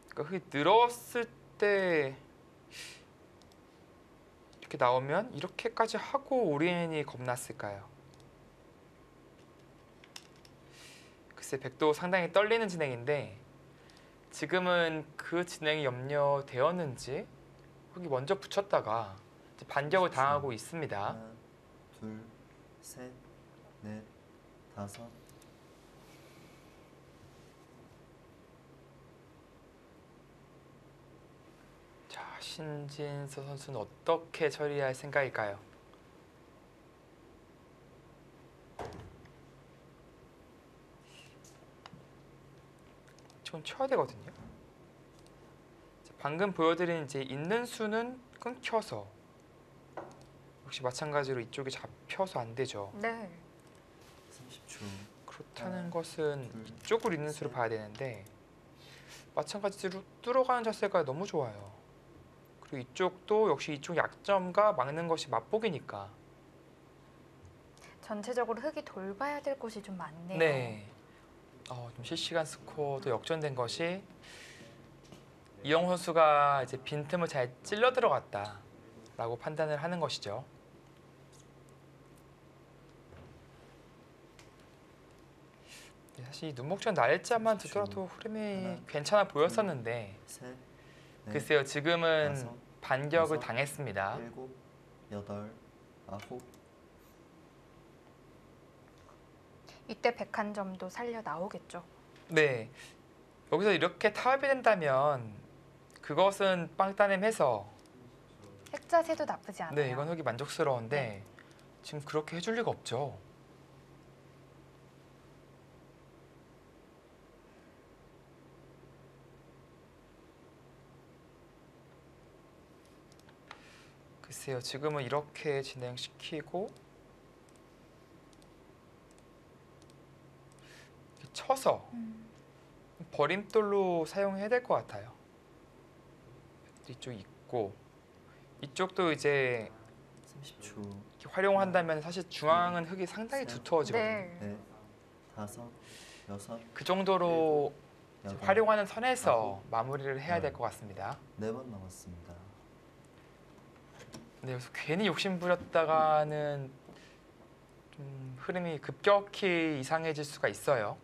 그러니까 흙이 늘었을 때 이렇게 나오면 이렇게까지 하고 올인이 겁났을까요? 글쎄 백도 상당히 떨리는 진행인데 지금은 그 진행이 염려되었는지 흙이 먼저 붙였다가 이제 반격을 당하고 있습니다. 하나, 둘, 셋, 넷, 다섯. 자, 신진서 선수는 어떻게 처리할 생각일까요? 지금 쳐야 되거든요. 방금 보여드린 이제 있는 수는 끊겨서 역시 마찬가지로 이쪽이 잡혀서 안 되죠. 네. 30초. 그렇다는 하나, 것은 둘, 이쪽으로 있는 수를 셋. 봐야 되는데 마찬가지로 뚫어가는 자세가 너무 좋아요. 그리고 이쪽도 역시 이쪽 약점과 막는 것이 맛보기니까. 전체적으로 흙이 돌봐야 될 곳이 좀 많네요. 네. 좀 실시간 스코어도 역전된 것이 이영호 선수가 이제 빈틈을 잘 찔러 들어갔다라고 판단을 하는 것이죠. 사실 이 눈목전 날짜만 두더라도 흐름이 하나, 괜찮아 보였었는데 셋, 넷, 글쎄요, 지금은 다섯, 반격을 여섯, 당했습니다. 일곱, 여덟, 아홉. 이때 101점도 살려 나오겠죠. 네, 여기서 이렇게 타협이 된다면 그것은 빵 따냄해서 핵자세도 나쁘지 않아요. 네, 이건 흑이 만족스러운데 지금 그렇게 해줄 리가 없죠. 글쎄요, 지금은 이렇게 진행시키고 쳐서 버림돌로 사용해야 될 것 같아요. 이쪽 있고 이쪽도 이제 30초. 이렇게 활용한다면 사실 중앙은 흙이 상당히 두터워지거든요. 네. 넷, 다섯, 여섯, 그 정도로 여덟, 활용하는 선에서 마무리를 해야 될 것 같습니다. 4번 남았습니다. 네, 그래서 괜히 욕심 부렸다가는 좀 흐름이 급격히 이상해질 수가 있어요.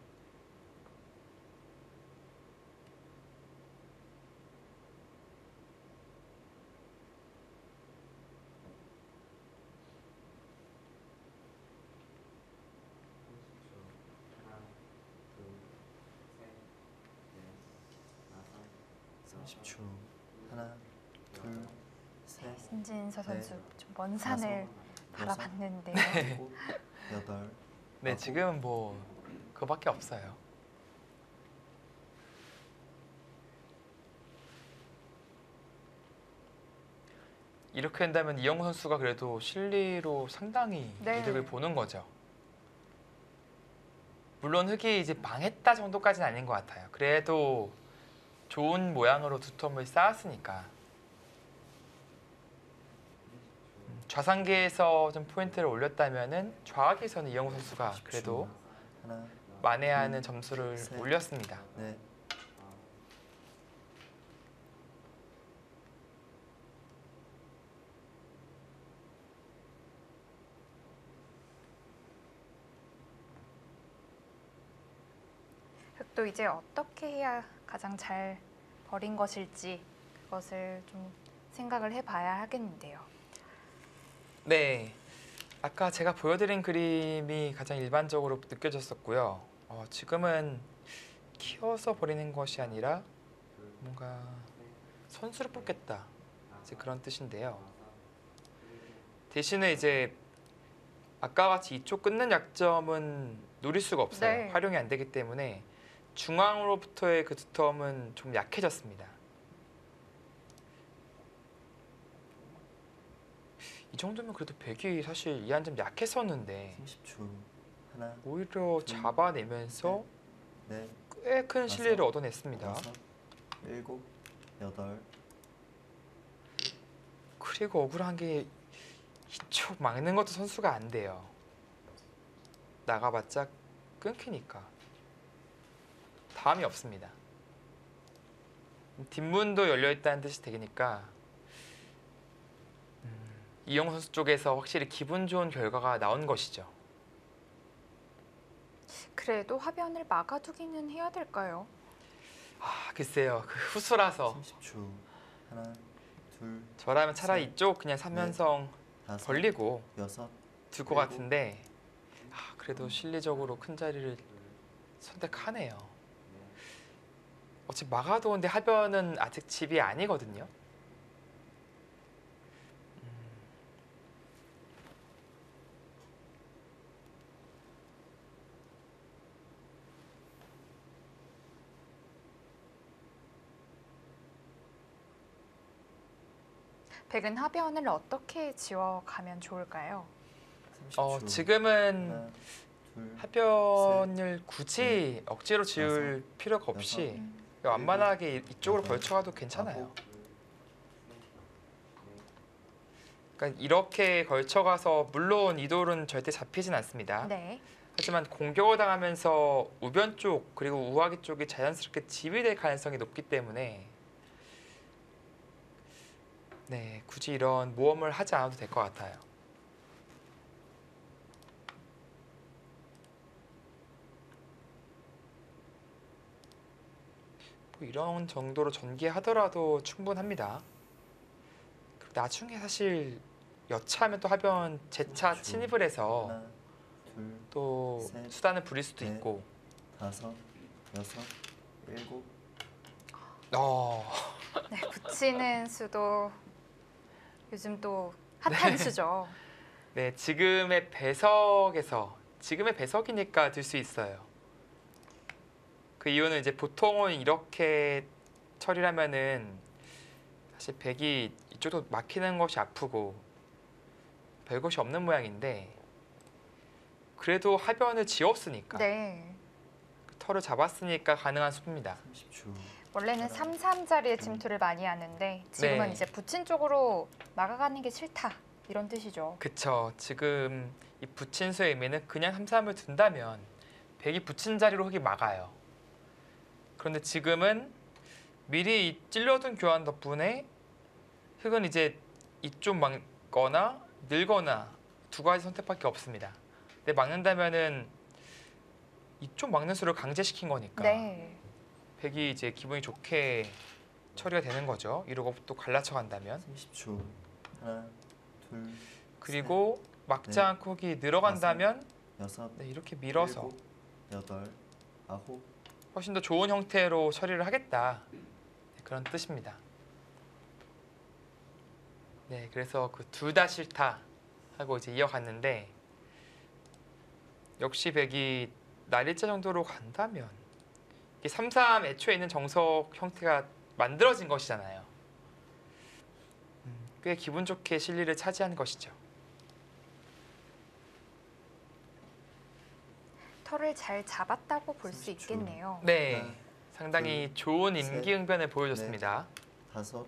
초 하나, 둘, 셋, 신진서 선수 네. 좀 먼 산을 다섯, 바라봤는데요. 일곱, 여덟. 네, 아홉. 지금은 뭐 그거밖에 없어요. 이렇게 된다면 이영호 선수가 그래도 실리로 상당히 네. 이득을 보는 거죠. 물론 흑이 이제 망했다 정도까지는 아닌 것 같아요. 그래도 좋은 모양으로 두텀을 쌓았으니까 좌상계에서 좀 포인트를 올렸다면은 좌악에서는 이영호 선수가 그래도 하나, 만회하는 점수를 셋. 올렸습니다. 넷. 흑도 이제 어떻게 해야 가장 잘 버린 것일지 그것을 좀 생각을 해봐야 하겠는데요. 네, 아까 제가 보여드린 그림이 가장 일반적으로 느껴졌었고요. 지금은 키워서 버리는 것이 아니라 뭔가 선수를 뽑겠다, 이제 그런 뜻인데요. 대신에 이제 아까 같이 이쪽 끊는 약점은 노릴 수가 없어요. 네. 활용이 안 되기 때문에 중앙으로부터의 그 두텀은 좀 약해졌습니다. 이 정도면 그래도 백이 사실 이 한 점 약했었는데 30초 하나, 오히려 잡아내면서 넷, 꽤 큰 실리를 얻어냈습니다. 여섯, 일곱, 여덟. 그리고 억울한 게 이쪽 막는 것도 선수가 안 돼요. 나가봤자 끊기니까 다음이 없습니다. 뒷문도 열려있다는 뜻이 되니까 이영호 선수 쪽에서 확실히 기분 좋은 결과가 나온 것이죠. 그래도 화변을 막아두기는 해야 될까요? 글쎄요, 그 후수라서 30초 하나, 둘, 저라면 차라리 셋, 이쪽 그냥 3연성 다섯, 벌리고 여섯. 둘 것 같은데 그래도 실리적으로 큰 자리를 선택하네요. 어차피 막아두는데 하변은 아직 집이 아니거든요. 백은 하변을 어떻게 지워가면 좋을까요? 30초. 지금은 하나, 둘, 하변을 굳이 억지로 지을 필요가 여섯, 없이 완만하게 이쪽으로 여덟, 걸쳐가도 괜찮아요. 아홉. 그러니까 이렇게 걸쳐가서 물론 이 돌은 절대 잡히진 않습니다. 네. 하지만 공격을 당하면서 우변 쪽 그리고 우하기 쪽이 자연스럽게 집이 될 가능성이 높기 때문에 네, 굳이 이런 모험을 하지 않아도 될 것 같아요. 뭐 이런 정도로 전개하더라도 충분합니다. 그리고 나중에 사실 여차하면 또 하변 재차 침입을 해서 하나, 둘, 또 셋, 수단을 부릴 수도 넷. 있고. 다섯, 여섯, 일곱. 네, 붙이는 수도 요즘 또 핫한 수죠. 네, 지금의 배석이니까 들 수 있어요. 그 이유는 이제 보통은 이렇게 처리를 하면은 사실 백이 이쪽도 막히는 것이 아프고 별것이 없는 모양인데 그래도 하변을 지웠으니까 네. 그 털을 잡았으니까 가능한 수입니다. 30초. 원래는 3, 자리에 침투를 많이 하는데 지금은 네. 이제 붙인 쪽으로 막아가는 게 싫다 이런 뜻이죠. 그쵸. 지금 이 붙인 수의 의미는 그냥 3, 3을 둔다면 백이 붙인 자리로 흙이 막아요. 그런데 지금은 미리 이 찔러둔 교환 덕분에 흙은 이제 이쪽 막거나 늘거나 두 가지 선택밖에 없습니다. 근데 막는다면은 이쪽 막는 수를 강제시킨 거니까 네. 백이 이제 기분이 좋게 처리가 되는 거죠. 이러고 또 갈라쳐 간다면. 30초. 하나, 둘, 그리고 막지 네. 않고 흙이 늘어간다면 여섯, 네, 이렇게 밀어서 일곱, 여덟, 아홉. 훨씬 더 좋은 형태로 처리를 하겠다. 네, 그런 뜻입니다. 네, 그래서 그 둘 다 싫다 하고 이제 이어갔는데 역시 백이 날일자 정도로 간다면 이게 3, 3 애초에 있는 정석 형태가 만들어진 것이잖아요. 꽤 기분 좋게 실리를 차지한 것이죠. 털을 잘 잡았다고 볼 수 30초. 있겠네요. 네, 하나, 상당히 둘, 좋은 셋, 임기응변을 보여줬습니다. 다섯,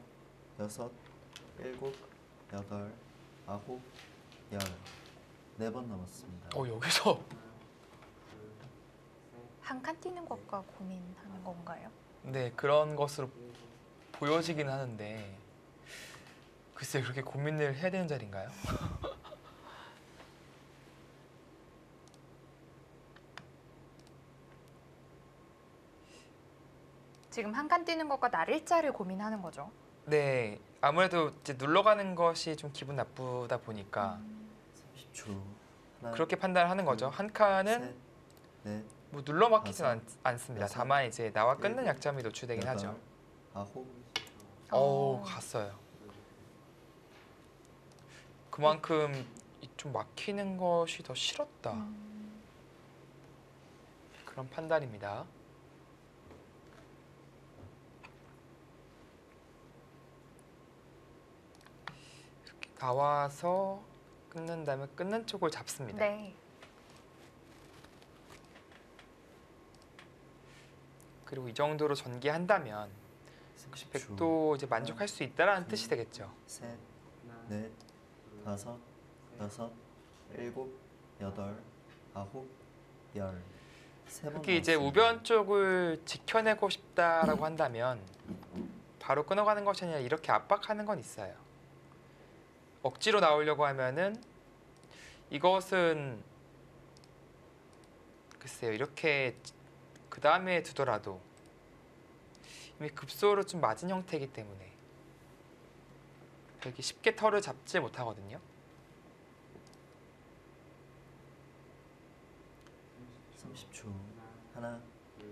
여섯, 일곱, 여덟, 아홉, 열. 4번 남았습니다. 여기서 한 칸 뛰는 것과 고민하는 건가요? 네, 그런 것으로 보여지긴 하는데 글쎄 그렇게 고민을 해야 되는 자리인가요? 지금 한 칸 뛰는 것과 날일자를 고민하는 거죠. 네, 아무래도 이제 눌러가는 것이 좀 기분 나쁘다 보니까 30초. 하나, 그렇게 판단을 하는 거죠. 한 칸은 셋, 넷, 뭐 눌러 막히진 다섯, 않습니다. 여섯, 다만 이제 나와 끊는 일곱, 약점이 노출되긴 여덟, 하죠. 아홉. 갔어요. 그만큼 좀 막히는 것이 더 싫었다. 그런 판단입니다. 이렇게 나와서 끊는다면 끊는 쪽을 잡습니다. 네. 그리고 이 정도로 전개한다면 30초. 백도 이제 만족할 수 있다라는 뜻이 되겠죠. 셋, 넷, 다섯, 여섯, 일곱, 여덟, 아홉, 열. 3번 특히 이제 남았습니다. 우변 쪽을 지켜내고 싶다라고 한다면 바로 끊어가는 것이 아니라 이렇게 압박하는 건 있어요. 억지로 나오려고 하면은 이것은 글쎄요, 이렇게 그 다음에 두더라도 이미 급소로 좀 맞은 형태이기 때문에 이렇게 쉽게 털을 잡지 못하거든요. 30초. 하나,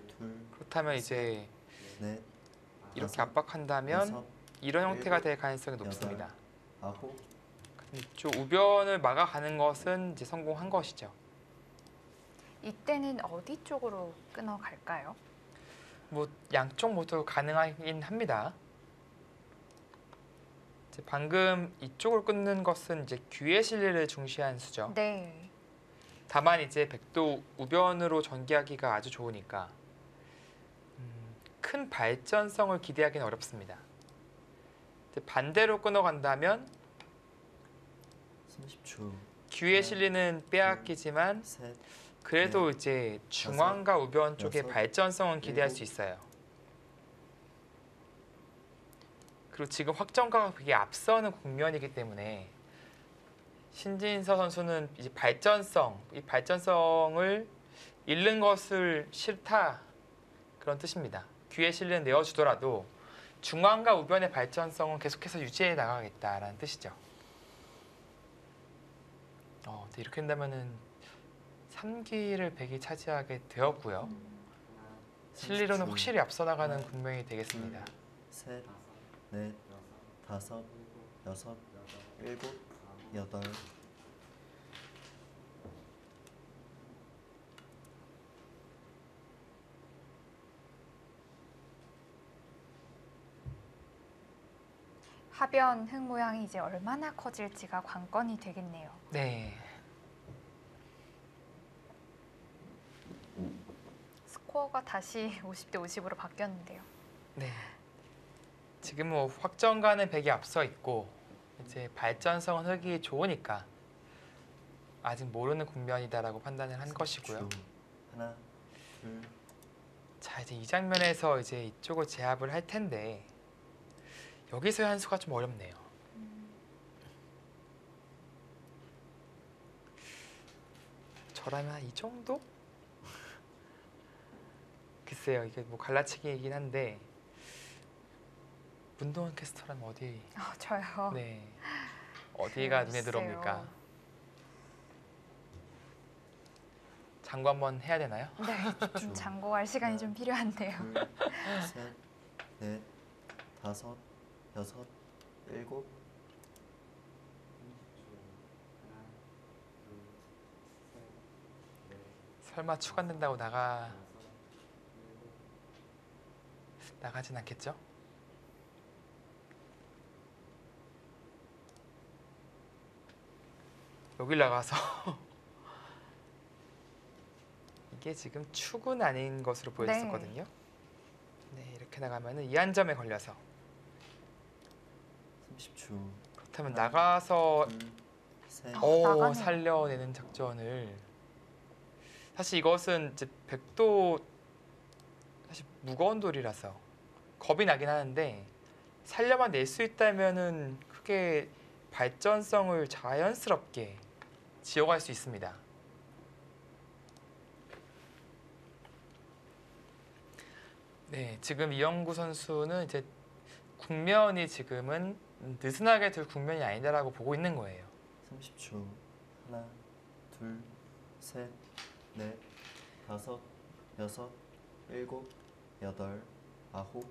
둘, 그렇다면 이제 넷, 이렇게 다섯, 압박한다면 여섯, 이런 형태가 일곱, 될 가능성이 높습니다. 아홉. 이쪽 우변을 막아가는 것은 이제 성공한 것이죠. 이때는 어디 쪽으로 끊어갈까요? 뭐 양쪽 모두 가능하긴 합니다. 이제 방금 이쪽을 끊는 것은 이제 귀의 실리를 중시한 수죠. 네. 다만 이제 백도 우변으로 전개하기가 아주 좋으니까 큰 발전성을 기대하기는 어렵습니다. 이제 반대로 끊어간다면 30초. 귀의 네. 실리는 빼앗기지만 셋, 그래도 이제 중앙과 우변 쪽의 여섯, 발전성은 기대할 수 일곱. 있어요. 그리고 지금 확정가가 그게 앞서는 국면이기 때문에 신진서 선수는 이제 이 발전성을 잃는 것을 싫다 그런 뜻입니다. 귀에 실리는 내어주더라도 중앙과 우변의 발전성은 계속해서 유지해 나가겠다라는 뜻이죠. 네, 이렇게 된다면은 3기를 백이 차지하게 되었고요. 실리로는 30초. 확실히 앞서 나가는 하나, 국면이 되겠습니다. 셋, 넷, 다섯, 여섯, 일곱, 여덟. 하변 흙 모양이 이제 얼마나 커질지가 관건이 되겠네요. 네. 스코어가 다시 50대 50으로 바뀌었는데요. 네. 지금 뭐 확정가는 백이 앞서 있고 이제 발전성은 흙이 좋으니까 아직 모르는 국면이다라고 판단을 한 것이고요. 30초. 하나, 둘, 자, 이제 이 장면에서 이제 이쪽을 제압을 할 텐데 여기서의 한 수가 좀 어렵네요. 저라면 한 이 정도? 글쎄요, 이게 뭐 갈라치기이긴 한데 문동원 캐스터라면 어디? 저요. 네, 어디가 눈에 글쎄요. 들어옵니까? 장구 한번 해야 되나요? 네, 좀 장고할 시간이 좀 필요한데요. 둘, 셋, 넷, 다섯, 여섯, 일곱. 설마 추가된다고 나가진 않겠죠? 여길 나가서 이게 지금 축은 아닌 것으로 보였었거든요. 네, 이렇게 나가면은 이 한 점에 걸려서 30초. 그렇다면 하나, 나가서 둘, 셋. 나가네요. 살려내는 작전을 사실 이것은 이제 백도 사실 무거운 돌이라서 겁이 나긴 하는데 살려만 낼 수 있다면은 크게 발전성을 자연스럽게 지어갈 수 있습니다. 네, 지금 이영구 선수는 이제 국면이 지금은 느슨하게 둘 국면이 아니다라고 보고 있는 거예요. 30초. 하나, 둘, 셋, 넷, 다섯, 여섯, 일곱, 여덟, 아홉.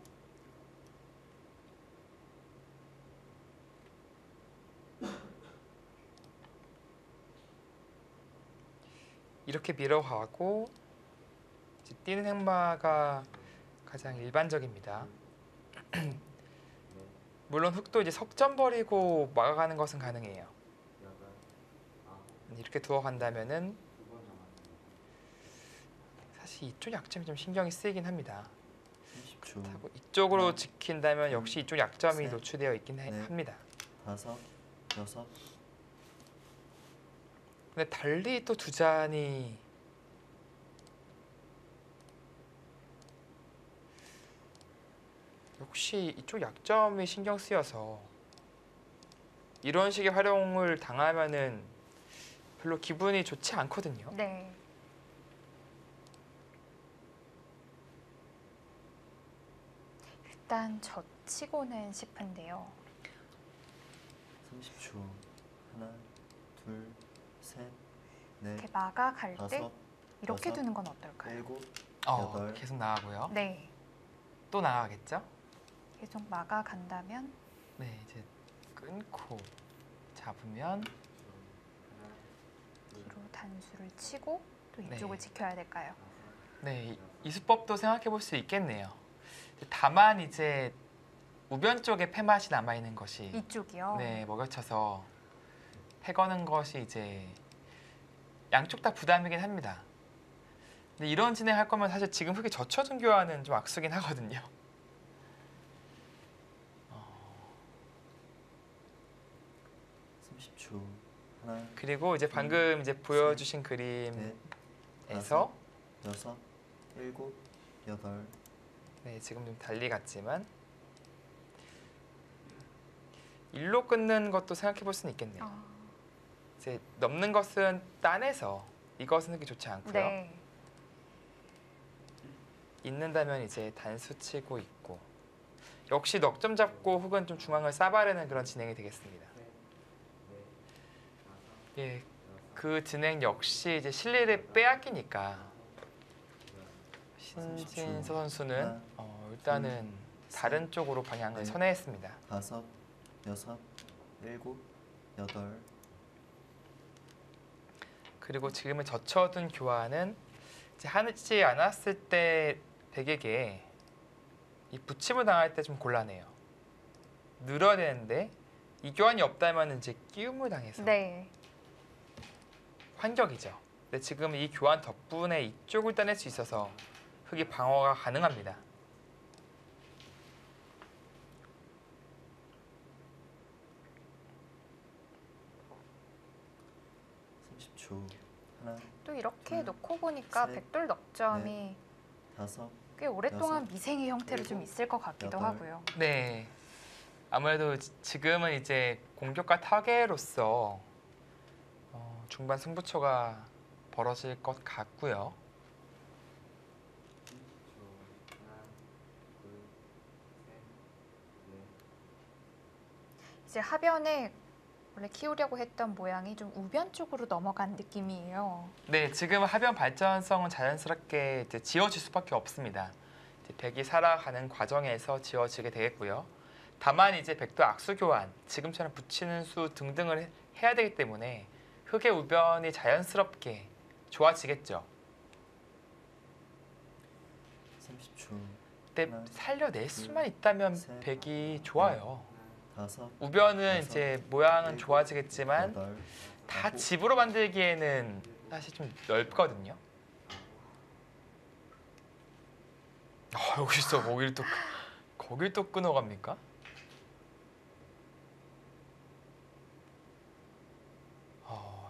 이렇게 밀어가고 이제 뛰는 행마가 가장 일반적입니다. 물론 흙도 이제 석점 버리고 막아가는 것은 가능해요. 이렇게 두어간다면은 사실 이쪽 약점이 좀 신경이 쓰이긴 합니다. 30초. 하고 이쪽으로 하나, 지킨다면 역시 이쪽 약점이 셋, 노출되어 있긴 넷. 합니다. 다섯, 여섯. 근데 달리 또 두 잔이 역시 이쪽 약점이 신경 쓰여서 이런 식의 활용을 당하면은 별로 기분이 좋지 않거든요. 네. 일단 젖히고는 싶은데요. 30초. 하나, 둘, 셋, 넷, 이렇게 막아갈 때 다섯, 이렇게 여섯, 두는 건 어떨까요? 일곱, 여덟. 계속 나가고요. 네. 또 나가겠죠? 계속 막아간다면 네, 이제 끊고 잡으면 뒤로 단수를 치고 또 이쪽을 네. 지켜야 될까요? 네, 이 수법도 생각해 볼 수 있겠네요. 다만 이제 우변 쪽에 패맛이 남아 있는 것이 이쪽이요. 네, 먹여쳐서 패거는 것이 이제 양쪽 다 부담이긴 합니다. 근데 이런 진행할 거면 사실 지금 흙이 젖혀둔 교환은 좀 악수긴 하거든요. 30초. 하나, 그리고 이제 방금 이제 보여주신 그림 넷, 에서 여섯, 일곱, 여덟, 네, 지금 좀 달리 갔지만 일로 끊는 것도 생각해 볼 수는 있겠네요. 이제 넘는 것은 따내서 이것은 하기 좋지 않고요. 네. 있는다면 이제 단수 치고 있고 역시 넉 점 잡고 혹은 좀 중앙을 싸바르는 그런 진행이 되겠습니다. 예, 그 진행 역시 이제 실리를 빼앗기니까 신진서 선수는 일단은 다른 쪽으로 방향을 선회했습니다. 다섯, 여섯, 일곱, 여덟, 그리고 지금은 젖혀둔 교환은 이제 하지 않았을 때 백에게 이 붙임을 당할 때 좀 곤란해요. 늘어야 되는데 이 교환이 없다면 이제 끼움을 당해서 네. 환격이죠. 근데 지금 이 교환 덕분에 이쪽을 따낼 수 있어서 흑이 방어가 가능합니다. 초 하나, 또 이렇게 놓고 보니까 셋, 백돌 넉점이 다섯, 꽤 오랫동안 여섯, 미생의 형태로 좀 일곱, 있을 것 같기도 여덟. 하고요. 네, 아무래도 지금은 이제 공격과 타겟로서 중반 승부처가 벌어질 것 같고요. 이제 하변에 원래 키우려고 했던 모양이 좀 우변 쪽으로 넘어간 느낌이에요. 네, 지금 하변 발전성은 자연스럽게 이제 지어질 수밖에 없습니다. 이제 백이 살아가는 과정에서 지어지게 되겠고요. 다만 이제 백도 악수 교환, 지금처럼 붙이는 수 등등을 해야 되기 때문에 흑의 우변이 자연스럽게 좋아지겠죠. 30초 근데 하나, 살려낼 둘, 수만 있다면 셋, 백이 좋아요. 다섯, 우변은 여섯, 이제 모양은 일곱, 좋아지겠지만 여덟, 다 아홉, 집으로 만들기에는 사실 좀 넓거든요. 여기서 거길 또 끊어갑니까?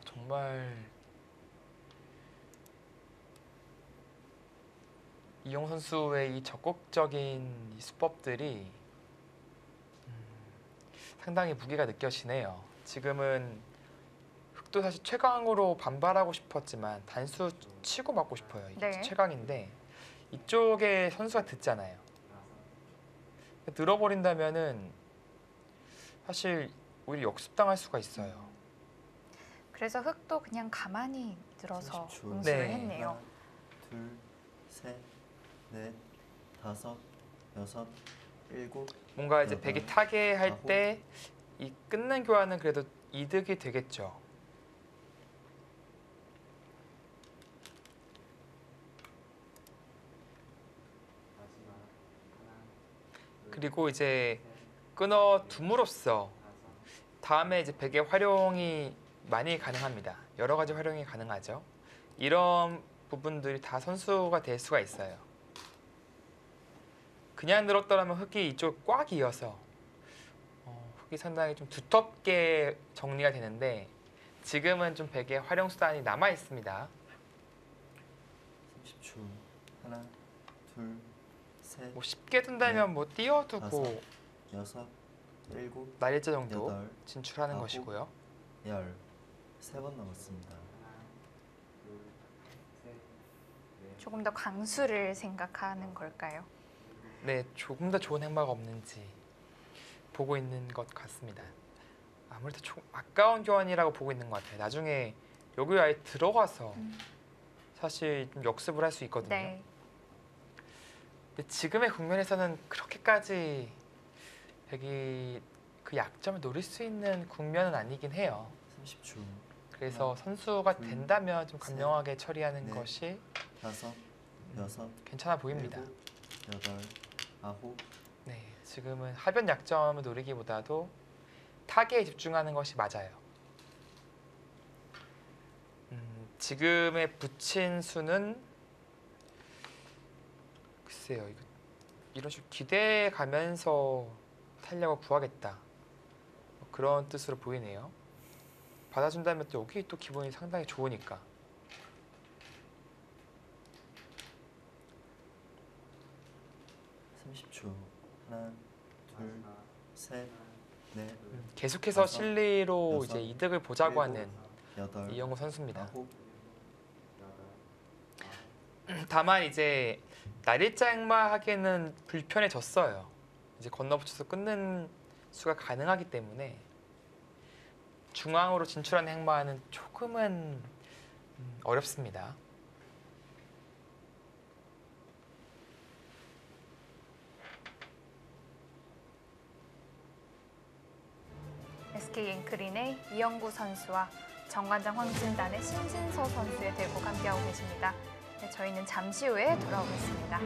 정말 이용 선수의 이 적극적인 이 수법들이 상당히 무게가 느껴지네요. 지금은 흑도 사실 최강으로 반발하고 싶었지만 단수 치고 맞고 싶어요. 이게 네. 최강인데 이쪽에 선수가 듣잖아요. 늘어버린다면은 사실 오히려 역습당할 수가 있어요. 그래서 흑도 그냥 가만히 들어서 30초. 응수를 네. 했네요. 하나, 둘, 셋, 넷, 다섯, 여섯, 일곱, 뭔가 이제 여덟, 백이 타겟할 아홉. 때 이 끊는 교환은 그래도 이득이 되겠죠. 그리고 이제 끊어 둠으로써 다음에 이제 백의 활용이 많이 가능합니다. 여러 가지 활용이 가능하죠. 이런 부분들이 다 선수가 될 수가 있어요. 그냥 늘었더라면 흑이 이쪽 꽉 이어서 흑이 상당히 좀 두텁게 정리가 되는데 지금은 좀 백의 활용 수단이 남아 있습니다. 30초 하나, 둘, 셋, 뭐 쉽게 둔다면 뭐 띄워두고 여섯, 일곱, 날일자 정도 여덟, 진출하는 아홉. 것이고요. 열. 3번 남았습니다. 조금 더 강수를 생각하는 걸까요? 네, 조금 더 좋은 행마가 없는지 보고 있는 것 같습니다. 아무래도 좀 아까운 교환이라고 보고 있는 것 같아요. 나중에 여기 아예 들어가서 사실 좀 역습을 할 수 있거든요. 네. 근데 지금의 국면에서는 그렇게까지 백이 그 약점을 노릴 수 있는 국면은 아니긴 해요. 30초. 그래서 하나, 선수가 둘, 된다면 좀 셋, 감명하게 처리하는 넷, 것이 다섯, 여섯, 괜찮아 보입니다. 일곱, 여덟, 아홉, 네, 지금은 하변 약점을 노리기보다도 타겟에 집중하는 것이 맞아요. 지금의 붙인 수는 글쎄요, 이런 식으로 기대해 가면서 탄력을 구하겠다 그런 뜻으로 보이네요. 받아준다면 또 여기 또 기분이 상당히 좋으니까. 30초. 하나, 둘, 셋, 넷, 계속해서 다섯, 실리로 여섯, 이제 이득을 보자고 일곱, 하는 여덟, 이영우 선수입니다. 아홉, 다만 이제 날일자 행마하기에는 불편해졌어요. 이제 건너붙여서 끊는 수가 가능하기 때문에 중앙으로 진출하는 행마는 조금은 어렵습니다. SK 앵크린의 이영구 선수와 정관장 황진단의 신진서 선수의 대국 함께하고 계십니다. 네, 저희는 잠시 후에 돌아오겠습니다.